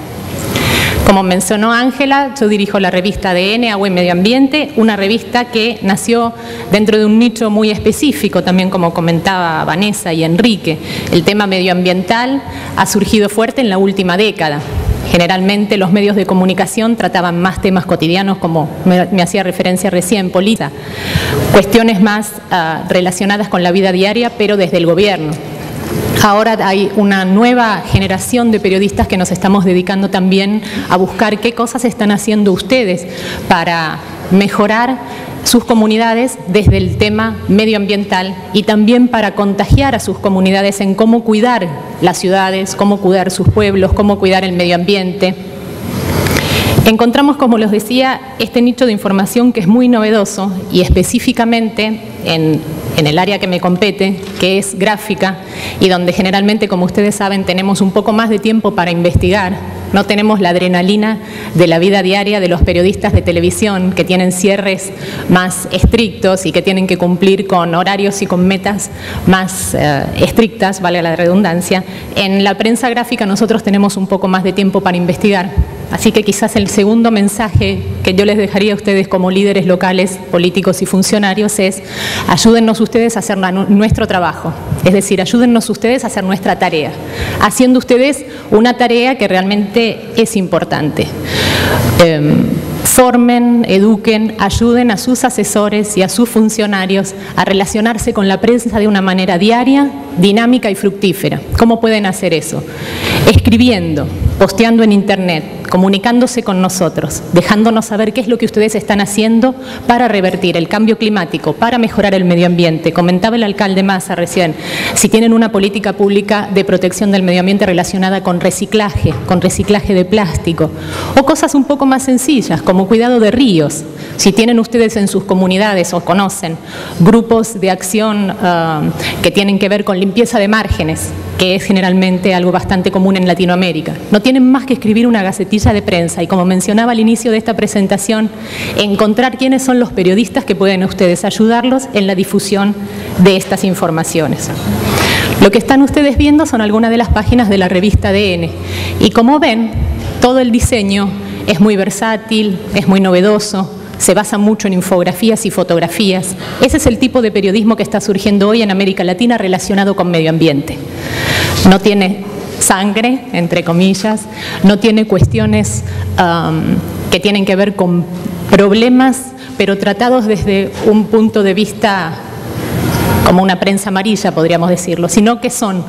Como mencionó Ángela, yo dirijo la revista ADN, Agua y Medio Ambiente, una revista que nació dentro de un nicho muy específico, también como comentaba Vanessa y Enrique. El tema medioambiental ha surgido fuerte en la última década. Generalmente los medios de comunicación trataban más temas cotidianos, como me hacía referencia recién, política, cuestiones más relacionadas con la vida diaria, pero desde el gobierno. Ahora hay una nueva generación de periodistas que nos estamos dedicando también a buscar qué cosas están haciendo ustedes para mejorar sus comunidades desde el tema medioambiental y también para contagiar a sus comunidades en cómo cuidar las ciudades, cómo cuidar sus pueblos, cómo cuidar el medio ambiente. Encontramos, como les decía, este nicho de información que es muy novedoso y específicamente en el área que me compete, que es gráfica, y donde generalmente, como ustedes saben, tenemos un poco más de tiempo para investigar. No tenemos la adrenalina de la vida diaria de los periodistas de televisión, que tienen cierres más estrictos y que tienen que cumplir con horarios y con metas más estrictas, vale la redundancia. En la prensa gráfica nosotros tenemos un poco más de tiempo para investigar. Así que quizás el segundo mensaje que yo les dejaría a ustedes como líderes locales, políticos y funcionarios es: ayúdennos ustedes a hacer nuestro trabajo, es decir, ayúdennos ustedes a hacer nuestra tarea, haciendo ustedes una tarea que realmente es importante. Formen, eduquen, ayuden a sus asesores y a sus funcionarios a relacionarse con la prensa de una manera diaria, dinámica y fructífera. ¿Cómo pueden hacer eso? Escribiendo, posteando en internet, comunicándose con nosotros, dejándonos saber qué es lo que ustedes están haciendo para revertir el cambio climático, para mejorar el medio ambiente. Comentaba el alcalde Massa recién, si tienen una política pública de protección del medio ambiente relacionada con reciclaje de plástico, o cosas un poco más sencillas, como cuidado de ríos. Si tienen ustedes en sus comunidades o conocen grupos de acción que tienen que ver con limpieza de márgenes, que es generalmente algo bastante común en Latinoamérica, no tienen más que escribir una gacetilla de prensa y, como mencionaba al inicio de esta presentación, encontrar quiénes son los periodistas que pueden ustedes ayudarlos en la difusión de estas informaciones. Lo que están ustedes viendo son algunas de las páginas de la revista ADN y, como ven, todo el diseño es muy versátil, es muy novedoso, se basa mucho en infografías y fotografías. Ese es el tipo de periodismo que está surgiendo hoy en América Latina relacionado con medio ambiente. No tiene sangre, entre comillas, no tiene cuestiones que tienen que ver con problemas, pero tratados desde un punto de vista como una prensa amarilla, podríamos decirlo, sino que son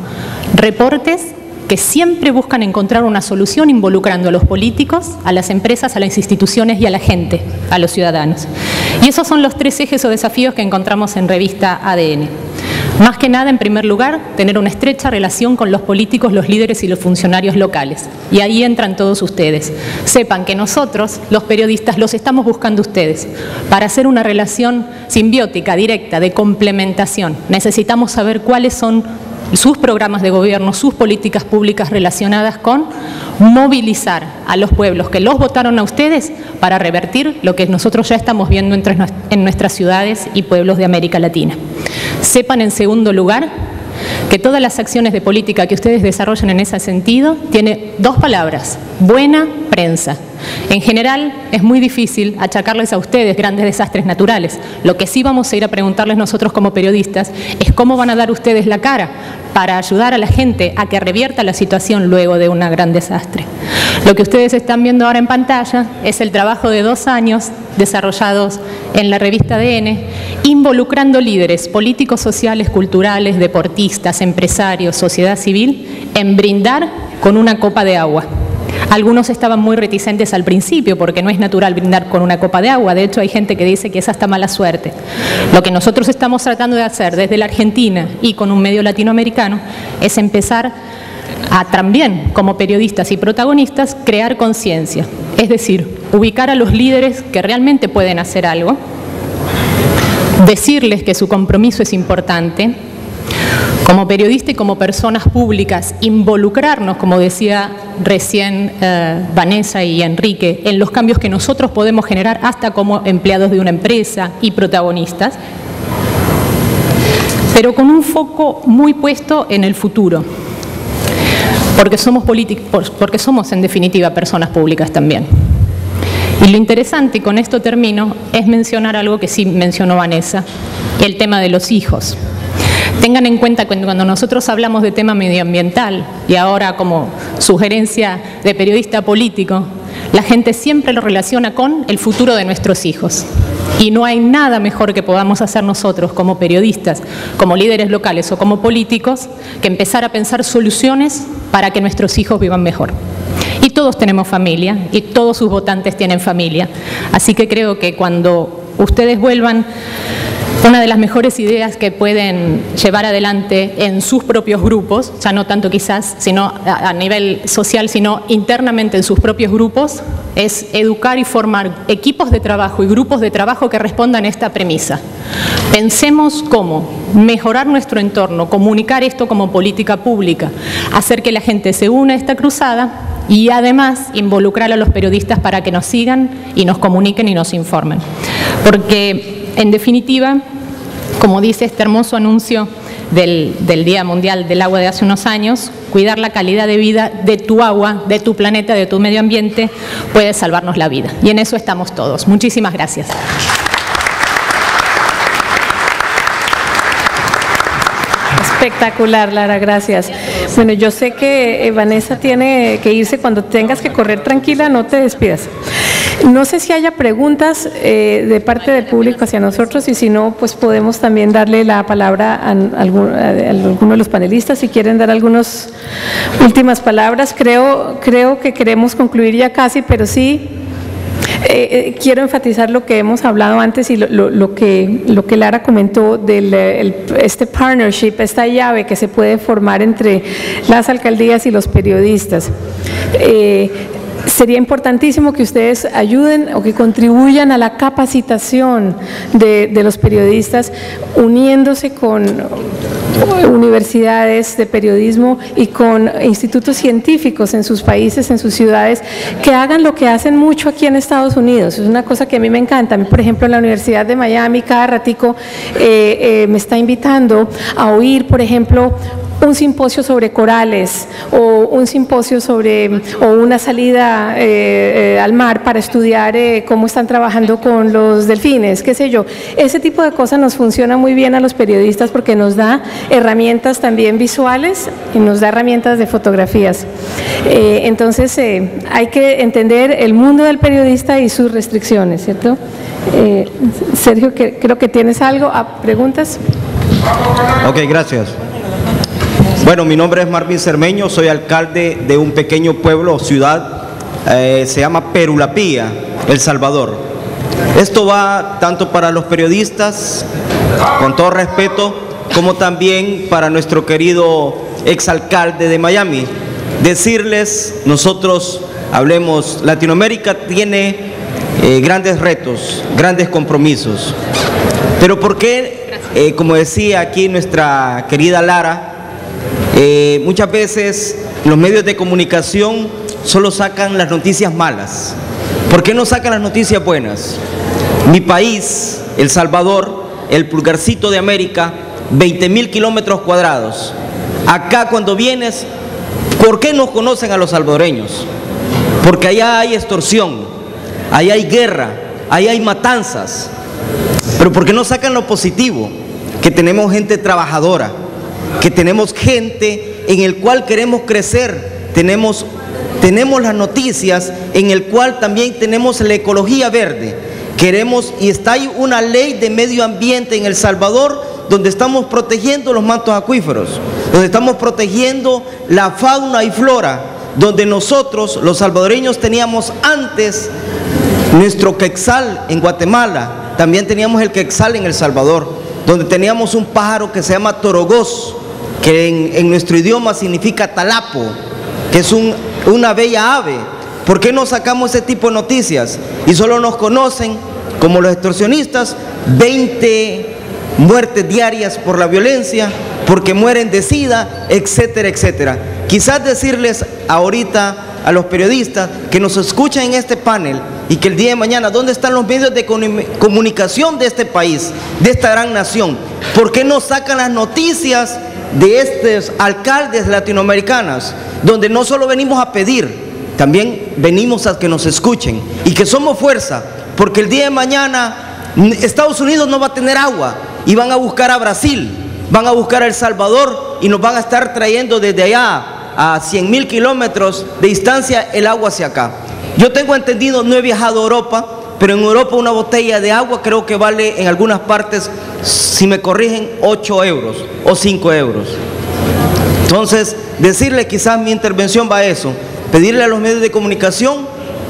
reportes que siempre buscan encontrar una solución involucrando a los políticos, a las empresas, a las instituciones y a la gente, a los ciudadanos. Y esos son los tres ejes o desafíos que encontramos en revista ADN. Más que nada, en primer lugar, tener una estrecha relación con los políticos, los líderes y los funcionarios locales. Y ahí entran todos ustedes. Sepan que nosotros, los periodistas, los estamos buscando ustedes para hacer una relación simbiótica, directa, de complementación. Necesitamos saber cuáles son sus programas de gobierno, sus políticas públicas relacionadas con movilizar a los pueblos que los votaron a ustedes para revertir lo que nosotros ya estamos viendo en nuestras ciudades y pueblos de América Latina. Sepan, en segundo lugar, que todas las acciones de política que ustedes desarrollan en ese sentido tiene dos palabras: buena prensa. En general, es muy difícil achacarles a ustedes grandes desastres naturales. Lo que sí vamos a ir a preguntarles nosotros como periodistas es cómo van a dar ustedes la cara para ayudar a la gente a que revierta la situación luego de un gran desastre. Lo que ustedes están viendo ahora en pantalla es el trabajo de 2 años desarrollados en la revista ADN, involucrando líderes políticos, sociales, culturales, deportistas, empresarios, sociedad civil, en brindar con una copa de agua. Algunos estaban muy reticentes al principio porque no es natural brindar con una copa de agua. De hecho, hay gente que dice que es hasta mala suerte. Lo que nosotros estamos tratando de hacer desde la Argentina y con un medio latinoamericano es empezar a también, como periodistas y protagonistas, crear conciencia. Es decir, ubicar a los líderes que realmente pueden hacer algo, decirles que su compromiso es importante. Como periodista y como personas públicas, involucrarnos, como decía recién Vanessa y Enrique, en los cambios que nosotros podemos generar hasta como empleados de una empresa y protagonistas, pero con un foco muy puesto en el futuro, porque somos en definitiva personas públicas también. Y lo interesante, y con esto termino, es mencionar algo que sí mencionó Vanessa, el tema de los hijos. Tengan en cuenta que cuando nosotros hablamos de tema medioambiental, y ahora como sugerencia de periodista político, la gente siempre lo relaciona con el futuro de nuestros hijos. Y no hay nada mejor que podamos hacer nosotros como periodistas, como líderes locales o como políticos, que empezar a pensar soluciones para que nuestros hijos vivan mejor. Y todos tenemos familia, y todos sus votantes tienen familia. Así que creo que cuando ustedes vuelvan, una de las mejores ideas que pueden llevar adelante en sus propios grupos, ya no tanto quizás sino a nivel social, sino internamente en sus propios grupos, es educar y formar equipos de trabajo y grupos de trabajo que respondan a esta premisa. Pensemos cómo mejorar nuestro entorno, comunicar esto como política pública, hacer que la gente se una a esta cruzada y además involucrar a los periodistas para que nos sigan y nos comuniquen y nos informen. Porque en definitiva, como dice este hermoso anuncio del Día Mundial del Agua de hace unos años, cuidar la calidad de vida de tu agua, de tu planeta, de tu medio ambiente, puede salvarnos la vida. Y en eso estamos todos. Muchísimas gracias. Espectacular, Lara, gracias. Bueno, yo sé que Vanessa tiene que irse. Cuando tengas que correr, tranquila, no te despidas. No sé si haya preguntas de parte del público hacia nosotros, y si no, pues podemos también darle la palabra a alguno de los panelistas si quieren dar algunas últimas palabras. Creo que queremos concluir ya casi, pero sí quiero enfatizar lo que hemos hablado antes y lo que Lara comentó del este partnership, esta llave que se puede formar entre las alcaldías y los periodistas. Sería importantísimo que ustedes ayuden o que contribuyan a la capacitación de los periodistas, uniéndose con universidades de periodismo y con institutos científicos en sus países, en sus ciudades, que hagan lo que hacen mucho aquí en Estados Unidos. Es una cosa que a mí me encanta. A mí, por ejemplo, en la Universidad de Miami, cada ratico me está invitando a oír, por ejemplo, un simposio sobre corales o un simposio o una salida al mar para estudiar cómo están trabajando con los delfines, qué sé yo. Ese tipo de cosas nos funciona muy bien a los periodistas porque nos da herramientas también visuales y nos da herramientas de fotografías. Entonces hay que entender el mundo del periodista y sus restricciones, ¿cierto? Sergio, creo que tienes algo. ¿Preguntas? Ok, gracias. Bueno, mi nombre es Marvin Cermeño, soy alcalde de un pequeño pueblo o ciudad, se llama Perulapía, El Salvador. Esto va tanto para los periodistas, con todo respeto, como también para nuestro querido exalcalde de Miami. Decirles, nosotros hablemos, Latinoamérica tiene grandes retos, grandes compromisos, pero ¿por qué, como decía aquí nuestra querida Lara, muchas veces los medios de comunicación solo sacan las noticias malas? ¿Por qué no sacan las noticias buenas? Mi país, El Salvador, el pulgarcito de América, 20.000 kilómetros cuadrados. Acá cuando vienes, ¿por qué no conocen a los salvadoreños? porque allá hay extorsión, allá hay guerra, allá hay matanzas. Pero ¿por qué no sacan lo positivo? Que tenemos gente trabajadora, que tenemos gente en el cual queremos crecer, tenemos las noticias en el cual también tenemos la ecología verde, queremos, y está ahí una ley de medio ambiente en El Salvador donde estamos protegiendo los mantos acuíferos, donde estamos protegiendo la fauna y flora, donde nosotros los salvadoreños teníamos antes nuestro quetzal en Guatemala, también teníamos el quetzal en El Salvador, donde teníamos un pájaro que se llama torogós, que en nuestro idioma significa talapo, que es una bella ave. ¿Por qué no sacamos ese tipo de noticias? Y solo nos conocen como los extorsionistas, 20 muertes diarias por la violencia, porque mueren de SIDA, etcétera, etcétera. Quizás decirles ahorita a los periodistas que nos escuchan en este panel y que el día de mañana, ¿dónde están los medios de comunicación de este país, de esta gran nación? ¿Por qué no sacan las noticias de estos alcaldes latinoamericanos, donde no solo venimos a pedir, también venimos a que nos escuchen y que somos fuerza? Porque el día de mañana Estados Unidos no va a tener agua y van a buscar a Brasil, van a buscar a El Salvador y nos van a estar trayendo desde allá a 100.000 kilómetros de distancia el agua hacia acá. Yo tengo entendido, no he viajado a Europa, pero en Europa una botella de agua creo que vale en algunas partes, si me corrigen, 8 euros o 5 euros. Entonces, decirle, quizás mi intervención va a eso, pedirle a los medios de comunicación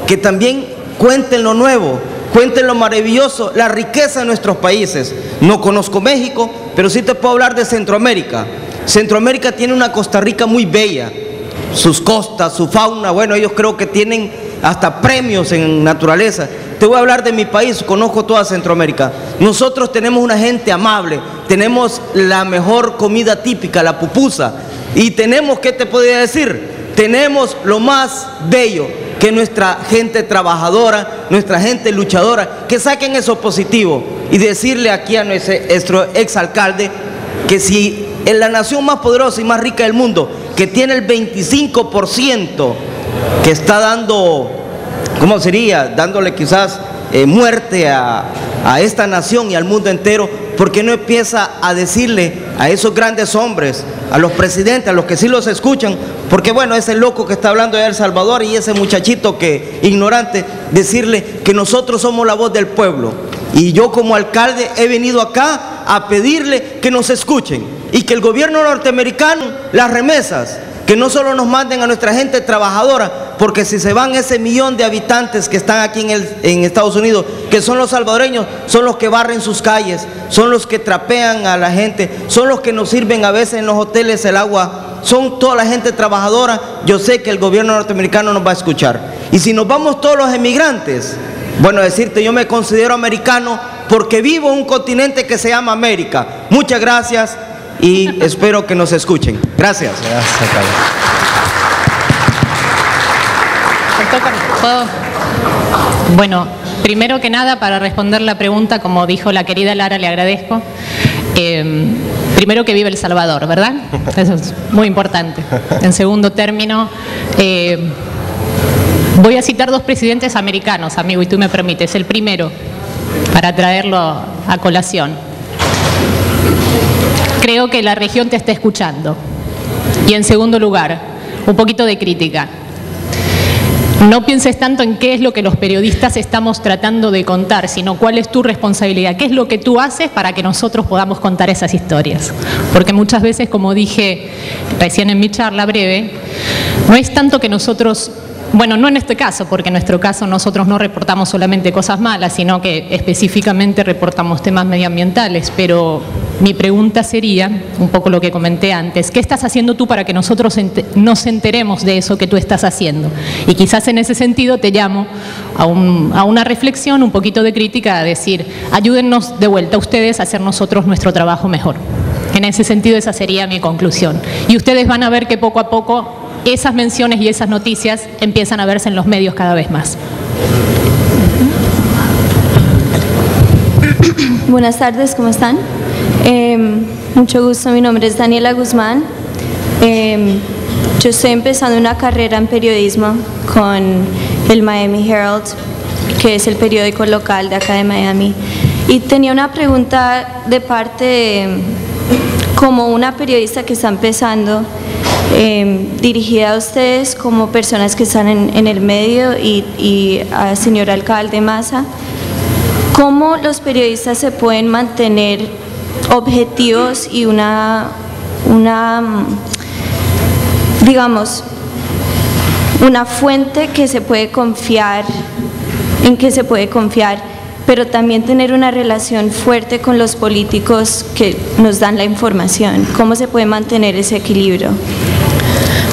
que también cuenten lo nuevo, cuenten lo maravilloso, la riqueza de nuestros países. No conozco México, pero sí te puedo hablar de Centroamérica. Centroamérica tiene una Costa Rica muy bella, sus costas, su fauna, bueno, ellos creo que tienen hasta premios en naturaleza. Te voy a hablar de mi país, conozco toda Centroamérica. Nosotros tenemos una gente amable, tenemos la mejor comida típica, la pupusa, y tenemos, ¿qué te podría decir? Tenemos lo más bello, que nuestra gente trabajadora, nuestra gente luchadora, que saquen eso positivo y decirle aquí a nuestro exalcalde que si en la nación más poderosa y más rica del mundo, que tiene el 25%, que está dando, ¿cómo sería? Dándole quizás muerte a esta nación y al mundo entero, ¿por qué no empieza a decirle a esos grandes hombres, a los presidentes, a los que sí los escuchan? Porque bueno, ese loco que está hablando de El Salvador y ese muchachito que ignorante, decirle que nosotros somos la voz del pueblo. Y yo como alcalde he venido acá a pedirle que nos escuchen y que el gobierno norteamericano, las remesas, que no solo nos manden a nuestra gente trabajadora, porque si se van ese millón de habitantes que están aquí en Estados Unidos, que son los salvadoreños, son los que barren sus calles, son los que trapean a la gente, son los que nos sirven a veces en los hoteles el agua, son toda la gente trabajadora. Yo sé que el gobierno norteamericano nos va a escuchar. Y si nos vamos todos los emigrantes, bueno, decirte, yo me considero americano porque vivo en un continente que se llama América. Muchas gracias y espero que nos escuchen. Gracias. Gracias, Carlos. Bueno, primero que nada, para responder la pregunta, como dijo la querida Lara, le agradezco. Primero, que vive El Salvador, ¿verdad? Eso es muy importante. En segundo término, voy a citar dos presidentes americanos, amigo, y tú me permites. El primero, para traerlo a colación. Creo que la región te está escuchando. Y en segundo lugar, un poquito de crítica. No pienses tanto en qué es lo que los periodistas estamos tratando de contar, sino cuál es tu responsabilidad, qué es lo que tú haces para que nosotros podamos contar esas historias. Porque muchas veces, como dije recién en mi charla breve, no es tanto que nosotros, bueno, no en este caso, porque en nuestro caso nosotros no reportamos solamente cosas malas, sino que específicamente reportamos temas medioambientales, pero mi pregunta sería, un poco lo que comenté antes, ¿qué estás haciendo tú para que nosotros nos enteremos de eso que tú estás haciendo? Y quizás en ese sentido te llamo a una reflexión, un poquito de crítica, a decir, ayúdennos de vuelta ustedes a hacer nosotros nuestro trabajo mejor. En ese sentido, esa sería mi conclusión. Y ustedes van a ver que poco a poco esas menciones y esas noticias empiezan a verse en los medios cada vez más. Buenas tardes, ¿cómo están? Mucho gusto, mi nombre es Daniela Guzmán. Yo estoy empezando una carrera en periodismo con el Miami Herald, que es el periódico local de acá de Miami. Y tenía una pregunta de parte, como una periodista que está empezando, dirigida a ustedes como personas que están en el medio y al señor alcalde Massa. ¿Cómo los periodistas se pueden mantener objetivos y digamos, una fuente que se puede confiar, en que se puede confiar, pero también tener una relación fuerte con los políticos que nos dan la información? ¿Cómo se puede mantener ese equilibrio?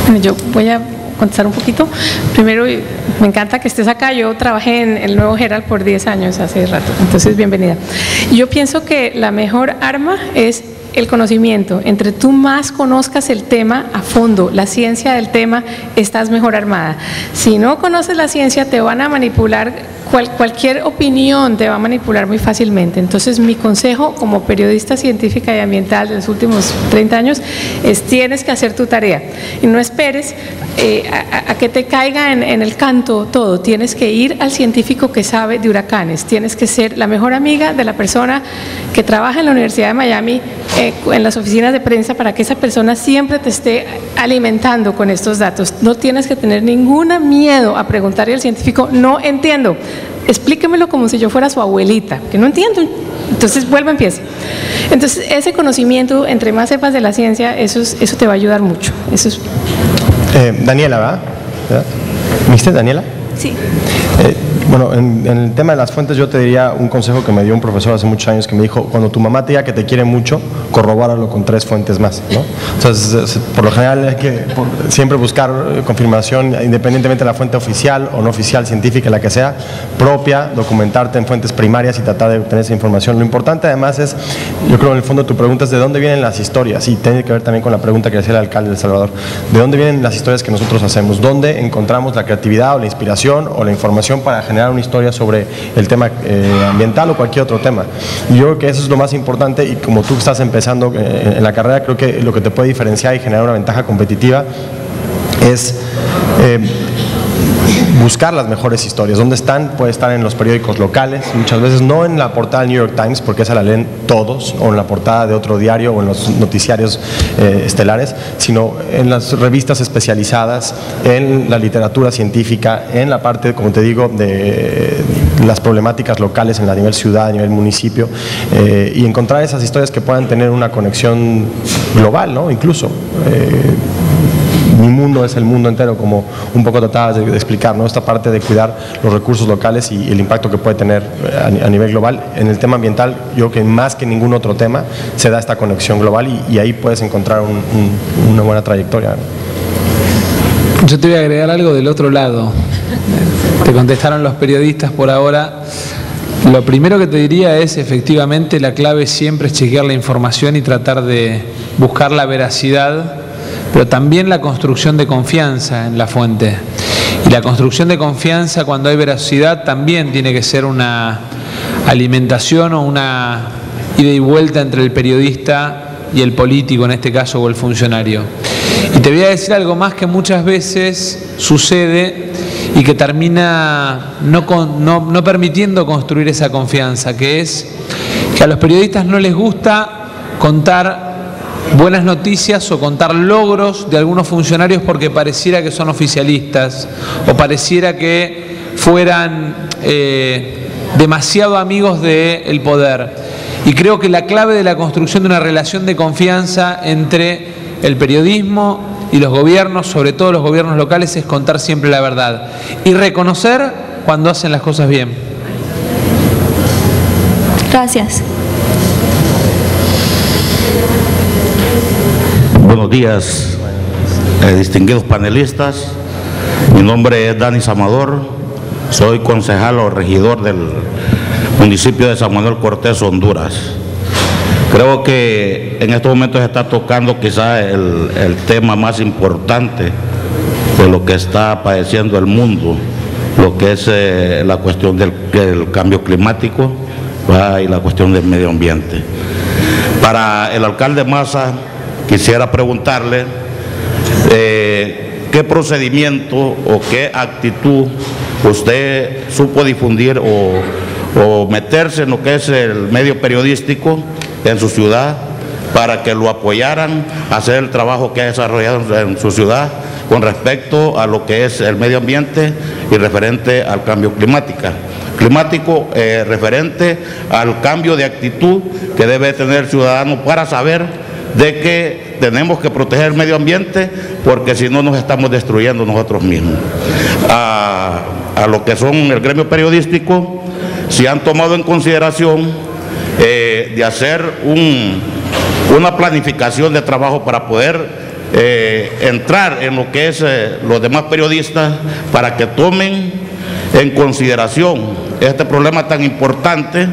Bueno, yo voy a contestar un poquito. Primero, me encanta que estés acá. Yo trabajé en el Nuevo Herald por 10 años hace rato, entonces bienvenida. Yo pienso que la mejor arma es el conocimiento. Entre tú más conozcas el tema a fondo, la ciencia del tema, estás mejor armada. Si no conoces la ciencia, te van a manipular. Cualquier opinión te va a manipular muy fácilmente. Entonces, mi consejo como periodista científica y ambiental de los últimos 30 años es: tienes que hacer tu tarea y no esperes a que te caiga en el canto todo. Tienes que ir al científico que sabe de huracanes, tienes que ser la mejor amiga de la persona que trabaja en la Universidad de Miami, en las oficinas de prensa, para que esa persona siempre te esté alimentando con estos datos. No tienes que tener ningún miedo a preguntarle al científico: no entiendo, explíquemelo como si yo fuera su abuelita, que no entiendo. Entonces vuelve, empiece. Entonces, ese conocimiento, entre más sepas de la ciencia, eso te va a ayudar mucho. Eso es. Daniela, ¿verdad? ¿Me dijiste Daniela? Sí. Bueno, en el tema de las fuentes, yo te diría un consejo que me dio un profesor hace muchos años, que me dijo: cuando tu mamá te diga que te quiere mucho, corrobóralo con 3 fuentes más, ¿no? Entonces, por lo general hay que siempre buscar confirmación, independientemente de la fuente oficial o no oficial, científica, la que sea, propia, documentarte en fuentes primarias y tratar de obtener esa información. Lo importante además es, yo creo en el fondo tu pregunta es: ¿de dónde vienen las historias? Y tiene que ver también con la pregunta que hacía el alcalde de El Salvador. ¿De dónde vienen las historias que nosotros hacemos? ¿Dónde encontramos la creatividad o la inspiración o la información para generar una historia sobre el tema ambiental o cualquier otro tema? Y yo creo que eso es lo más importante, y como tú estás empezando en la carrera, creo que lo que te puede diferenciar y generar una ventaja competitiva es buscar las mejores historias. ¿Dónde están? Puede estar en los periódicos locales, muchas veces no en la portada del New York Times, porque esa la leen todos, o en la portada de otro diario o en los noticiarios estelares, sino en las revistas especializadas, en la literatura científica, en la parte, como te digo, de las problemáticas locales a nivel ciudad, a nivel municipio, y encontrar esas historias que puedan tener una conexión global, ¿no? Incluso mi mundo es el mundo entero, como un poco tratabas de explicar, ¿no? Esta parte de cuidar los recursos locales y el impacto que puede tener a nivel global. En el tema ambiental, yo creo que más que ningún otro tema se da esta conexión global, y ahí puedes encontrar una buena trayectoria. Yo te voy a agregar algo del otro lado. Te contestaron los periodistas por ahora. Lo primero que te diría es, efectivamente, la clave siempre es chequear la información y tratar de buscar la veracidad, pero también la construcción de confianza en la fuente. Y la construcción de confianza, cuando hay veracidad, también tiene que ser una alimentación o una ida y vuelta entre el periodista y el político, en este caso, o el funcionario. Y te voy a decir algo más que muchas veces sucede y que termina no permitiendo construir esa confianza, que es que a los periodistas no les gusta contar buenas noticias o contar logros de algunos funcionarios porque pareciera que son oficialistas o pareciera que fueran demasiado amigos del poder. Y creo que la clave de la construcción de una relación de confianza entre el periodismo y los gobiernos, sobre todo los gobiernos locales, es contar siempre la verdad y reconocer cuando hacen las cosas bien. Gracias. Buenos días, distinguidos panelistas. Mi nombre es Dani Amador, soy concejal o regidor del municipio de San Manuel Cortés, Honduras. Creo que en estos momentos se está tocando quizá el tema más importante de lo que está padeciendo el mundo, lo que es la cuestión del cambio climático, ¿verdad? Y la cuestión del medio ambiente. Para el alcalde Massa, quisiera preguntarle ¿qué procedimiento o qué actitud usted supo difundir o meterse en lo que es el medio periodístico en su ciudad para que lo apoyaran a hacer el trabajo que ha desarrollado en su ciudad con respecto a lo que es el medio ambiente y referente al cambio climático, referente al cambio de actitud que debe tener el ciudadano para saber de que tenemos que proteger el medio ambiente, porque si no nos estamos destruyendo nosotros mismos? A lo que son el gremio periodístico, si han tomado en consideración de hacer una planificación de trabajo para poder entrar en lo que es los demás periodistas, para que tomen en consideración este problema tan importante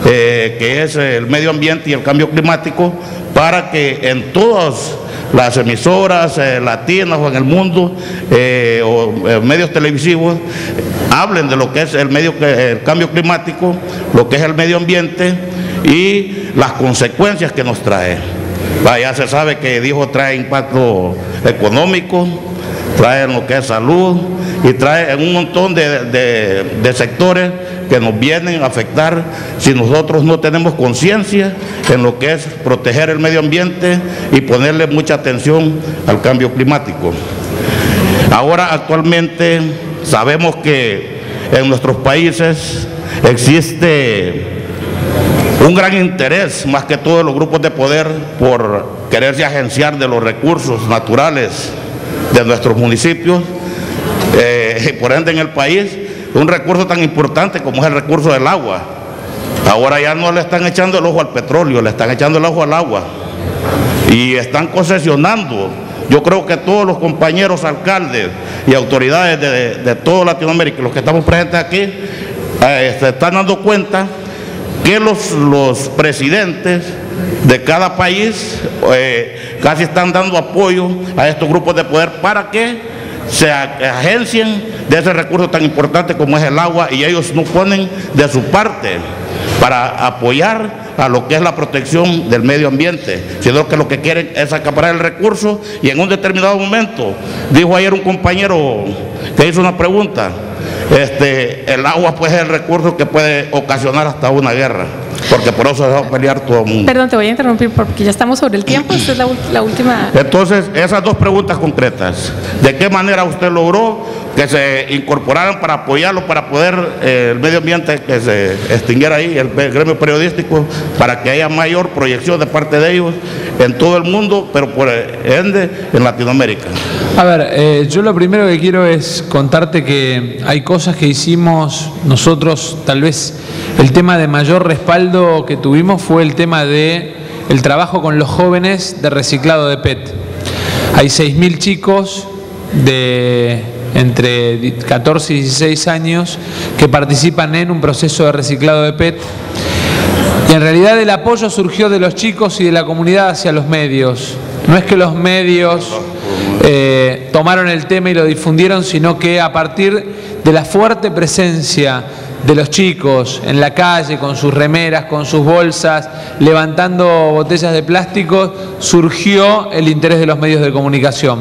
que es el medio ambiente y el cambio climático, para que en todas las emisoras latinas o en el mundo o medios televisivos hablen de lo que es el cambio climático, lo que es el medio ambiente y las consecuencias que nos trae. Ya se sabe que trae impacto económico, trae en lo que es salud y trae en un montón de sectores que nos vienen a afectar si nosotros no tenemos conciencia en lo que es proteger el medio ambiente y ponerle mucha atención al cambio climático. Ahora, actualmente, sabemos que en nuestros países existe un gran interés, más que todo de los grupos de poder, por quererse agenciar de los recursos naturales de nuestros municipios, por ende en el país, un recurso tan importante como es el recurso del agua. Ahora ya no le están echando el ojo al petróleo, le están echando el ojo al agua y están concesionando. Yo creo que todos los compañeros alcaldes y autoridades de toda Latinoamérica, los que estamos presentes aquí, se están dando cuenta que los presidentes de cada país casi están dando apoyo a estos grupos de poder para que se agencien de ese recurso tan importante como es el agua, y ellos no ponen de su parte para apoyar a lo que es la protección del medio ambiente, sino que lo que quieren es acaparar el recurso. Y en un determinado momento, dijo ayer un compañero que hizo una pregunta, el agua pues es el recurso que puede ocasionar hasta una guerra, porque por eso se va a pelear todo el mundo. Perdón, te voy a interrumpir porque ya estamos sobre el tiempo. Esta es la última. Entonces, esas dos preguntas concretas: ¿de qué manera usted logró que se incorporaran para apoyarlo, para poder el medio ambiente que se extinguiera ahí, el gremio periodístico, para que haya mayor proyección de parte de ellos en todo el mundo, pero por ende en Latinoamérica? A ver, yo lo primero que quiero es contarte que hay cosas que hicimos nosotros. Tal vez el tema de mayor respaldo que tuvimos fue el tema de el trabajo con los jóvenes de reciclado de PET. Hay 6.000 chicos de entre 14 y 16 años que participan en un proceso de reciclado de PET, y en realidad el apoyo surgió de los chicos y de la comunidad hacia los medios. No es que los medios tomaron el tema y lo difundieron, sino que a partir de la fuerte presencia de los chicos en la calle, con sus remeras, con sus bolsas, levantando botellas de plástico, surgió el interés de los medios de comunicación.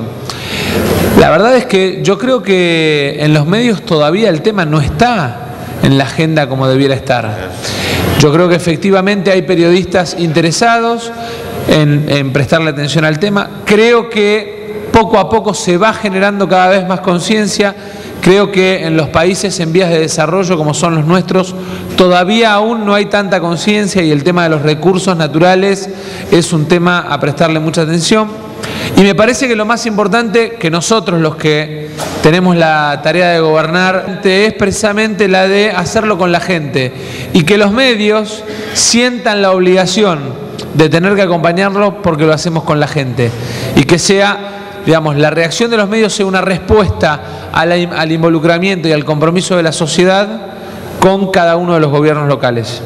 La verdad es que yo creo que en los medios todavía el tema no está en la agenda como debiera estar. Yo creo que efectivamente hay periodistas interesados en prestarle atención al tema. Creo que poco a poco se va generando cada vez más conciencia. Creo que en los países en vías de desarrollo como son los nuestros todavía aún no hay tanta conciencia, y el tema de los recursos naturales es un tema a prestarle mucha atención. Y me parece que lo más importante, que nosotros los que tenemos la tarea de gobernar, es precisamente la de hacerlo con la gente, y que los medios sientan la obligación de tener que acompañarlo porque lo hacemos con la gente, y que sea, digamos, la reacción de los medios sea una respuesta al involucramiento y al compromiso de la sociedad con cada uno de los gobiernos locales.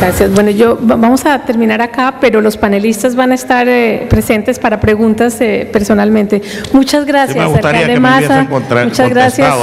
Gracias. Bueno, vamos a terminar acá, pero los panelistas van a estar presentes para preguntas personalmente. Muchas gracias, Sí, me gustaría alcalde que me Maza. hubiesen Muchas gracias.